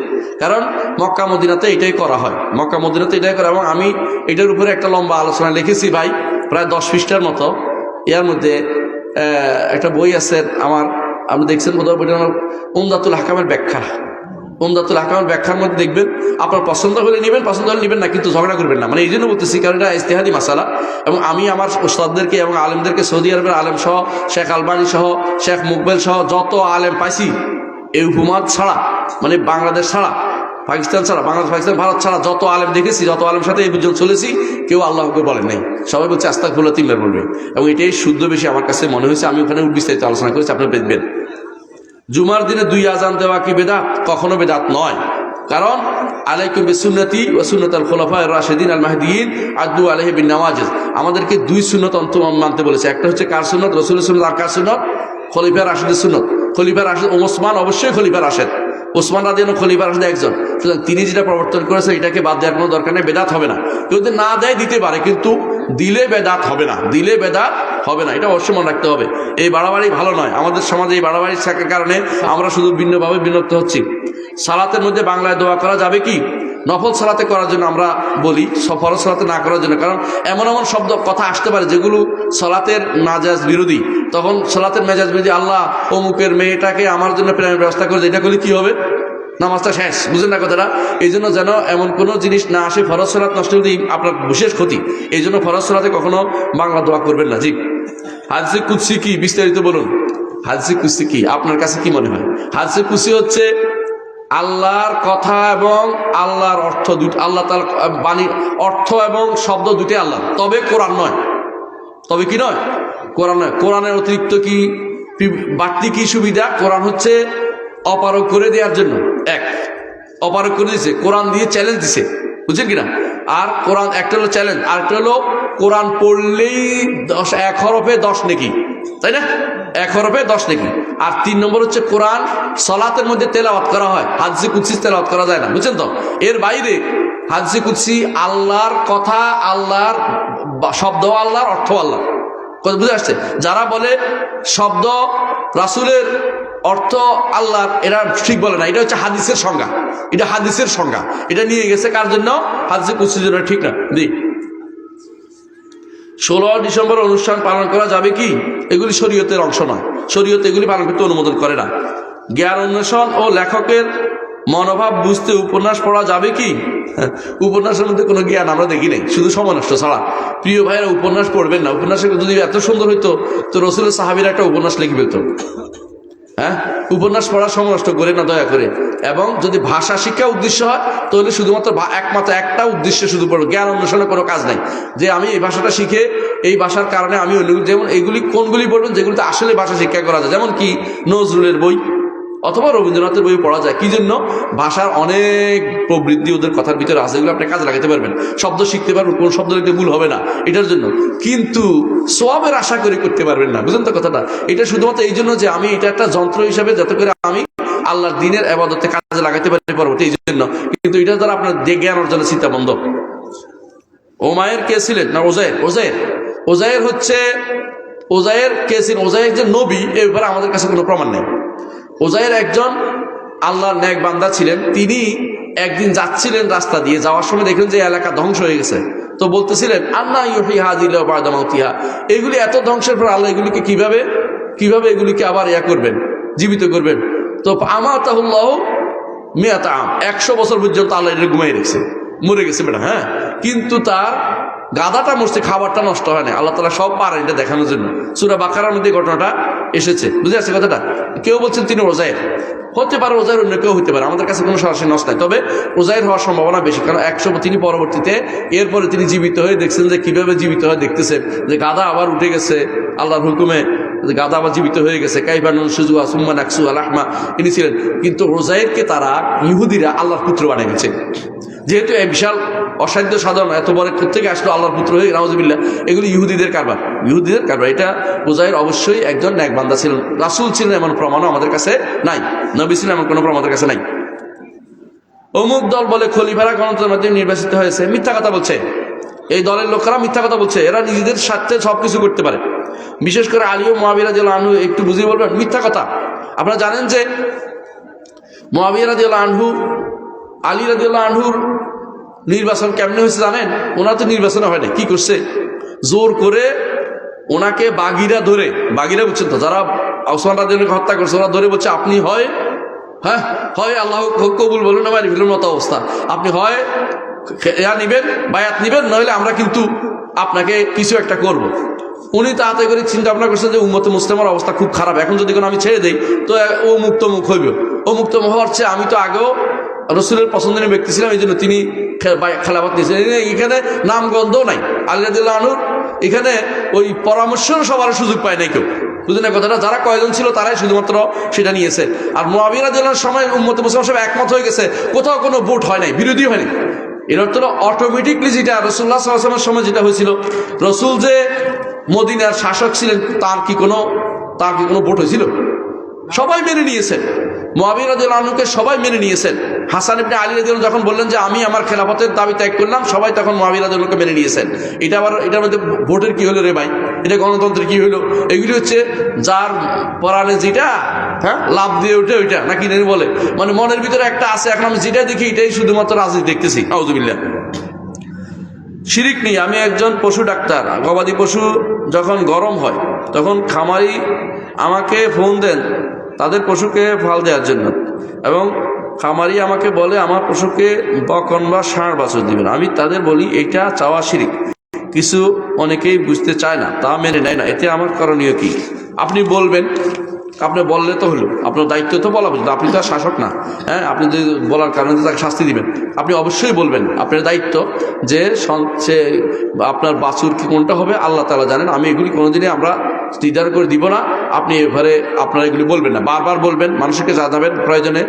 কারণ মক্কা মদিনাতে এটাই করা হয়, মক্কা মদিনাতে এটাই করা, এবং আমি এটার উপরে একটা লম্বা আলোচনা লিখেছি ভাই, প্রায় 10 পৃষ্ঠার মতো। এর মধ্যে একটা বই আছে আমার, আপনি দেখছেন বোধহয়, বইটা আমার উমদাতুল হাকামের ব্যাখ্যা। উমদাতুল হাকামের ব্যাখ্যার মধ্যে দেখবেন, আপনার পছন্দ হলে নেবেন, পছন্দ হলে নেবেন না, কিন্তু ঝগড়া করবেন না। মানে এই জন্য বলতেছি কারণ এটা ইজতিহাদি মাসালা, এবং আমি আমার উস্তাদদেরকে এবং আলেমদেরকে, সৌদি আরবের আলেম সহ, শেখ আলবানী সহ, শেখ মুকবেল সহ যত আলেম পাইছি এই হুকুমত ছাড়া, মানে বাংলাদেশ ছাড়া, পাকিস্তান ছাড়া, বাংলাদেশ পাকিস্তান ভারত ছাড়া যত আলেম দেখেছি, যত আলেম সাথে এই পর্যন্ত চলেছি, কেউ আল্লাহকে বলেন নাই, সবাই বলছে আস্তাগফিরুল্লাহ 3 বার বলবে, এবং এটাই শুদ্ধ বেশি আমার কাছে মনে হয়েছে। আমি ওখানে বিস্তারিত আলোচনা করেছি, আপনারা দেখবেন। জুমার দিনে 2 আজান দেওয়া কি বেদাত? কখনো বেদাত নয়, কারণ আলাইকুম বিসুন্নতি ওয়া সুন্নাতুল খুলাফায়ে রাশিদিন আল মাহদিয়িন আদু আলাইহি বিন নওয়াজিজ, আমাদেরকে 2 সুন্নাত অন্তত মানতে বলেছে। একটা হচ্ছে কার সুন্নাত? রাসূলের সুন্নাত। আর কার সুন্নাত? খলিফা রাশিদের সুন্নাত। খলিফা রাশিদ ওসমান, অবশ্যই খলিফা রাশিদ ওসমান রাদিয়াল্লাহু খলিফা রাশিদ একজন, সুতরাং তিনি যেটা প্রবর্তন করেছেন এটাকে বাদ দেওয়ার কোনো দরকার নেই, বেদাত হবে না। কেউ যদি না দেয় দিতে পারে, কিন্তু দিলে বেদাত হবে না, দিলে বেদাত হবে না, এটা অবশ্যই মনে রাখতে হবে। এই বাড়াবাড়ি ভালো নয়, আমাদের সমাজে এই বাড়াবাড়ি থাকার কারণে আমরা শুধু ভিন্নভাবে বিরক্ত হচ্ছি। সালাতের মধ্যে বাংলায় দোয়া করা যাবে কি? নফল সালাতে করার জন্য আমরা বলি, ফরজ সালাতে না করার জন্য, কারণ এমন এমন শব্দ কথা আসতে পারে যেগুলো সালাতের মেজাজ বিরোধী। তখন সালাতের মেজাজ বিরোধী, আল্লাহ অমুকের মেয়েটাকে আমার জন্য প্রেমের ব্যবস্থা করে, এটা করলে কি হবে? নামাজটা শেষ। বুঝেন না কথাটা? এই জন্য যেন এমন কোনো জিনিস না আসে, ফরজ সালাত নষ্ট হলে আপনার বিশেষ ক্ষতি। এই জন্য ফরজ সালাতে কখনো বাংলা দোয়া করবেন না। জি, হাদিসে কুদসি কি? বিস্তারিত বলুন। হাদিসে কুদসি কি আপনার কাছে কি মনে হয়? হাদিসে কুদসি হচ্ছে আল্লাহর কথা এবং আল্লাহর অর্থ দুটো, আল্লাহ তাআলা বাণী, অর্থ এবং শব্দ দুটোই আল্লাহ, তবে কোরআন নয়। তবে কি নয়? কোরআন নয়। কোরআনের অতিরিক্ত কি বাড়তি কি সুবিধা? কোরআন হচ্ছে অপারক করে দেওয়ার জন্য, অপারক করে দিয়েছে, কোরআন দিয়ে চ্যালেঞ্জ দিছে, বুঝছেন কিনা? আর কোরআন একটা হলো চ্যালেঞ্জ, আর একটা হলো কোরআন পড়লেই 1 হরফে 10 নেকি, তাই না? 1 হরফে 10 নেকি। আর 3 নম্বর হচ্ছে কোরআন সালাতের মধ্যে তেলাওয়াত করা হয়, হাদিসে কুদসি তেলাওয়াত করা যায় না, বুঝছেন তো? এর বাইরে হাদিসে কুদসি আল্লাহর কথা, আল্লাহর শব্দ, আল্লাহর অর্থ, আল্লাহ। বুঝে আসছে? যারা বলে শব্দ রাসূলের, অর্থ আল্লাহর, এরা ঠিক বলে না। এটা হচ্ছে হাদিসের সংজ্ঞা, এটা হাদিসের সংজ্ঞা, এটা নিয়ে গেছে কার জন্য? হাদিসে কুদসির জন্য, ঠিক না? জি। 16 ডিসেম্বর অনুষ্ঠান পালন করা যাবে কি? এগুলি শরীয়তের অংশ নয়, শরীয়ত এগুলি পালন করতে অনুমোদন করে না। জ্ঞান অন্বেষণ ও লেখকের মনোভাব বুঝতে উপন্যাস পড়া যাবে কি? উপন্যাসের মধ্যে কোনো জ্ঞান আমরা দেখি নাই, শুধু সময় নষ্ট ছাড়া। প্রিয় ভাইয়েরা, উপন্যাস পড়বেন না। উপন্যাসে যদি এত সুন্দর হইতো তো রাসূলের সাহাবীরা একটা উপন্যাস লিখে ফেলতো। হ্যাঁ, উপন্যাস পড়ার সময় নষ্ট করে না, দয়া করে। এবং যদি ভাষা শিক্ষা উদ্দেশ্য হয় তাহলে শুধুমাত্র একমাত্র একটা উদ্দেশ্যে শুধু পড়ো, জ্ঞান অন্বেষণে কোনো কাজ নাই। যে আমি এই ভাষাটা শিখে এই ভাষার কারণে আমি অন্য, যেমন এইগুলি কোনগুলি পড়বেন যেগুলিতে আসলে ভাষা শিক্ষা করা যায়, যেমন কি নজরুলের বই অথবা রবীন্দ্রনাথের বই পড়া যায়। কি জন্য? ভাষার অনেক প্রবৃদ্ধি ওদের কথার ভিতরে আছে, এগুলো আপনি কাজে লাগাতে পারবেন, শব্দ শিখতে পারবেন, কোন শব্দ লিখতে ভুল হবে না, এটার জন্য। কিন্তু সওয়াবের আশা করে করতে পারবেন না, বুঝলেন তো কথাটা? এটা শুধুমাত্র এই জন্য যে আমি এটা একটা যন্ত্র হিসাবে, যাতে করে আমি আল্লাহর দ্বীনের ইবাদতে কাজে লাগাতে পারি পরবর্তী, এই জন্য। কিন্তু এটা দ্বারা আপনার জ্ঞান অর্জনের চিন্তা বন্ধ। ওমায়ের কে ছিলেন? না ওজায়ের। ওজায়ের হচ্ছে, ওজায়ের কে ছিলেন? ওজায়ের একজন নবী, এ ব্যাপারে আমাদের কাছে কোনো প্রমাণ নেই। ওজায়ের একজন আল্লাহর নেক বান্দা ছিলেন। তিনি একদিন যাচ্ছিলেন রাস্তা দিয়ে, যাওয়ার সময় দেখলেন যে এলাকা ধ্বংস হয়ে গেছে, তো বলতেছিলেন আন্না ইউহি হাযিল বা'দা মাউতিহা, এগুলি এত ধ্বংসের পর আল্লাহ এগুলিকে কিভাবে এগুলিকে আবার করবেন, জীবিত করবেন। তো আমাতাহুল্লাহ মিয়াতা আম, 100 বছর পর্যন্ত আল্লাহ এটা ঘুমাই রেখেছে, মরে গেছে বেটা। হ্যাঁ, কিন্তু তার গাদাটা মরছে, খাবারটা নষ্ট হয় না। আল্লাহ তাআলা সব পারেন এটা দেখানোর জন্য। সূরা বাকারার মধ্যে ঘটনাটা এসেছে, বুঝে আসছে কথাটা? কেউ বলছেন তিনি ওজায়ের, হতে পারে ওজায়ের, অন্য কেউ হতে পারে, আমাদের কাছে কোনো সরাসরি নষ্ট নাই, তবে ওজায়ের হওয়ার সম্ভাবনা বেশি। কারণ 100 তিনি পরবর্তীতে এরপরে তিনি জীবিত হয়ে দেখছেন যে কিভাবে জীবিত হয়ে দেখতেছেন যে গাদা আবার উঠে গেছে আল্লাহর হুকুমে, গাদা আবার জীবিত হয়ে গেছে। কাইফানুন সুজুয়া সুম্মা নাকসু আলাহমা ইনি ছিলেন। কিন্তু ওজায়েরকে তারা ইহুদিরা আল্লাহর পুত্র বানিয়ে গেছে। যেহেতু এই বিশাল অসাধ্য সাধারণ এত বড় থেকে আসলো আল্লাহর পুত্র হয়ে, নাউজুবিল্লাহ, এগুলি ইহুদিদের কারবার, ইহুদিদের কারবার। এটা উজাইর অবশ্যই একজন নেক বান্দা ছিলেন, রাসূল ছিলেন এমন প্রমাণও আমাদের কাছে নাই, নবী ছিলেন এমন কোনো প্রমাণ আমাদের কাছে নাই। অমুক দল বলে খলিফারা গণতন্ত্রের মাধ্যমে নির্বাচিত হয়েছে, মিথ্যা কথা বলছে। এই দলের লোকেরা মিথ্যা কথা বলছে, এরা নিজেদের স্বার্থে সবকিছু করতে পারে। বিশেষ করে আলী ও মুআবিয়া রাদিয়াল্লাহু আনহু একটু বুঝিয়ে বলবেন, মিথ্যা কথা। আপনারা জানেন যে মুআবিয়া রাদিয়াল্লাহু আনহু, আলী রাদিয়াল্লাহু আনহুর নির্বাচন কেমনে হয়েছে জানেন? ওনার তো নির্বাচন হয় না, কি করছে? জোর করে ওনাকে বাগিরা ধরে, বাগিরা বুঝছেন তো, যারা ওসমান রাদিয়াল্লাহু হত্যা করছে, ওরা ধরে বলছে আপনি হয় আল্লাহ কবুল বলুন, আমার ভিলের মতো অবস্থা, আপনি হয় নিবেন, বায়াত নিবেন, নইলে আমরা কিন্তু আপনাকে কিছু একটা করব। উনি তাড়াতাড়ি করে চিন্তা ভাবনা করছেন যে উম্মতে মুসলিমের অবস্থা খুব খারাপ, এখন যদি কোনো আমি ছেড়ে দেই তো ও মুক্তমুখ হইবে। ও মুক্তমুখ হওয়ার চেয়ে আমি তো আগেও রসুলের পছন্দের ব্যক্তি ছিলাম, এই জন্য তিনি খেলাফত নিয়েছেন। এখানে নামগন্ধও নাই আলী রাদিয়াল্লাহু আনহুর, এখানে ওই পরামর্শ সবার সুযোগ পায় নাই কেউ, বুঝলেন কথাটা? যারা কয়জন ছিল তারাই শুধুমাত্র সেটা নিয়েছে। আর মুআবিয়া রাদিয়াল্লাহু আনহুর সময় উম্মতে মুসলিম সব একমত হয়ে গেছে, কোথাও কোনো ভোট হয় নাই, বিরোধী হয়নি। এর অর্থ অটোমেটিকলি যেটা রাসূলুল্লাহ সাল্লাল্লাহু আলাইহি ওয়াসাল্লামের সময় যেটা হয়েছিল, রসুল যে মদিনার শাসক ছিলেন, তার কি কোনো ভোট হয়েছিল? সবাই মেনে নিয়েছেন, মুআবিয়া রাদিয়াল্লাহু আনহুকে সবাই মেনে নিয়েছেন। হাসান ইবনে আলী রাদিয়াল্লাহু যখন বললেন যে আমি আমার খেলাফতের দাবি ত্যাগ করলাম, সবাই তখন মুআবিয়া রাদিয়াল্লাহুকে মেনে নিয়েছেন। এটা আবার এটার মধ্যে ভোটের কি হলো রে ভাই? এটা গণতন্ত্রের কি হলো? এগুলি হচ্ছে যার পরাণে যেটা লাভ দিয়ে ওঠে ওইটা নাকি বলে, মানে মনের ভিতরে একটা আছে, এখন আমি যেটা দেখি এটাই শুধুমাত্র রাজনীতি দেখতেছি। আউযুবিল্লাহ। শিরিক নেই। আমি একজন পশু ডাক্তার, গবাদি পশু যখন গরম হয় তখন খামারি আমাকে ফোন দেন তাদের পশুকে ফাল দেওয়ার জন্য, এবং খামারি আমাকে বলে আমার পশুকে বকন বা ষাঁড় বাছুর দিবেন। আমি তাদের বলি এটা চাওয়া শিরিক। কিছু অনেকেই বুঝতে চায় না, তা মেনে নেয় না, এতে আমার করণীয় কি? আপনি বলবেন, আপনি বললে তো হলো, আপনার দায়িত্ব তো বলা বুঝলো, আপনি তো আর শাসক না। হ্যাঁ, আপনি যদি বলার কারণে তাকে শাস্তি দিবেন, আপনি অবশ্যই বলবেন, আপনার দায়িত্ব যে আপনার বাছুর কি কোনটা হবে আল্লাহ তাআলা জানেন, আমি এগুলি কোনোদিনই আমরা নির্ধারণ করে দিব না। আপনি এবারে আপনারা এগুলি বলবেন না, বারবার বলবেন, মানুষকে জানাবেন, প্রয়োজনে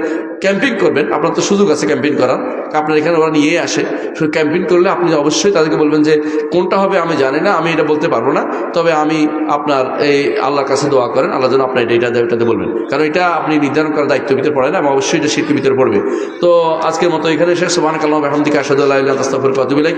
ক্যাম্পিং করবেন। আপনার তো সুযোগ আছে ক্যাম্পিং করার, আপনার এখানে ওরা নিয়ে আসে, শুধু ক্যাম্পিং করলে আপনি অবশ্যই তাদেরকে বলবেন যে কোনটা হবে আমি জানি না, আমি এটা বলতে পারবো না, তবে আমি আপনার এই আল্লাহর কাছে দোয়া করেন, আল্লাহ যেন আপনার এটাতে বলবেন, কারণ এটা আপনি নির্ধারণ করার দায়িত্বের ভিতরে পড়ে না, এবং অবশ্যই এটা শিরকের ভিতরে পড়বে। তো আজকের মতো এখানে শেষ। সুবহানাকাল্লাহু ওয়া বিহামদিকা আশহাদু আল্লা ইলাহা ইল্লা আনতা আস্তাগফিরুকা ওয়া আতুবু ইলাইক।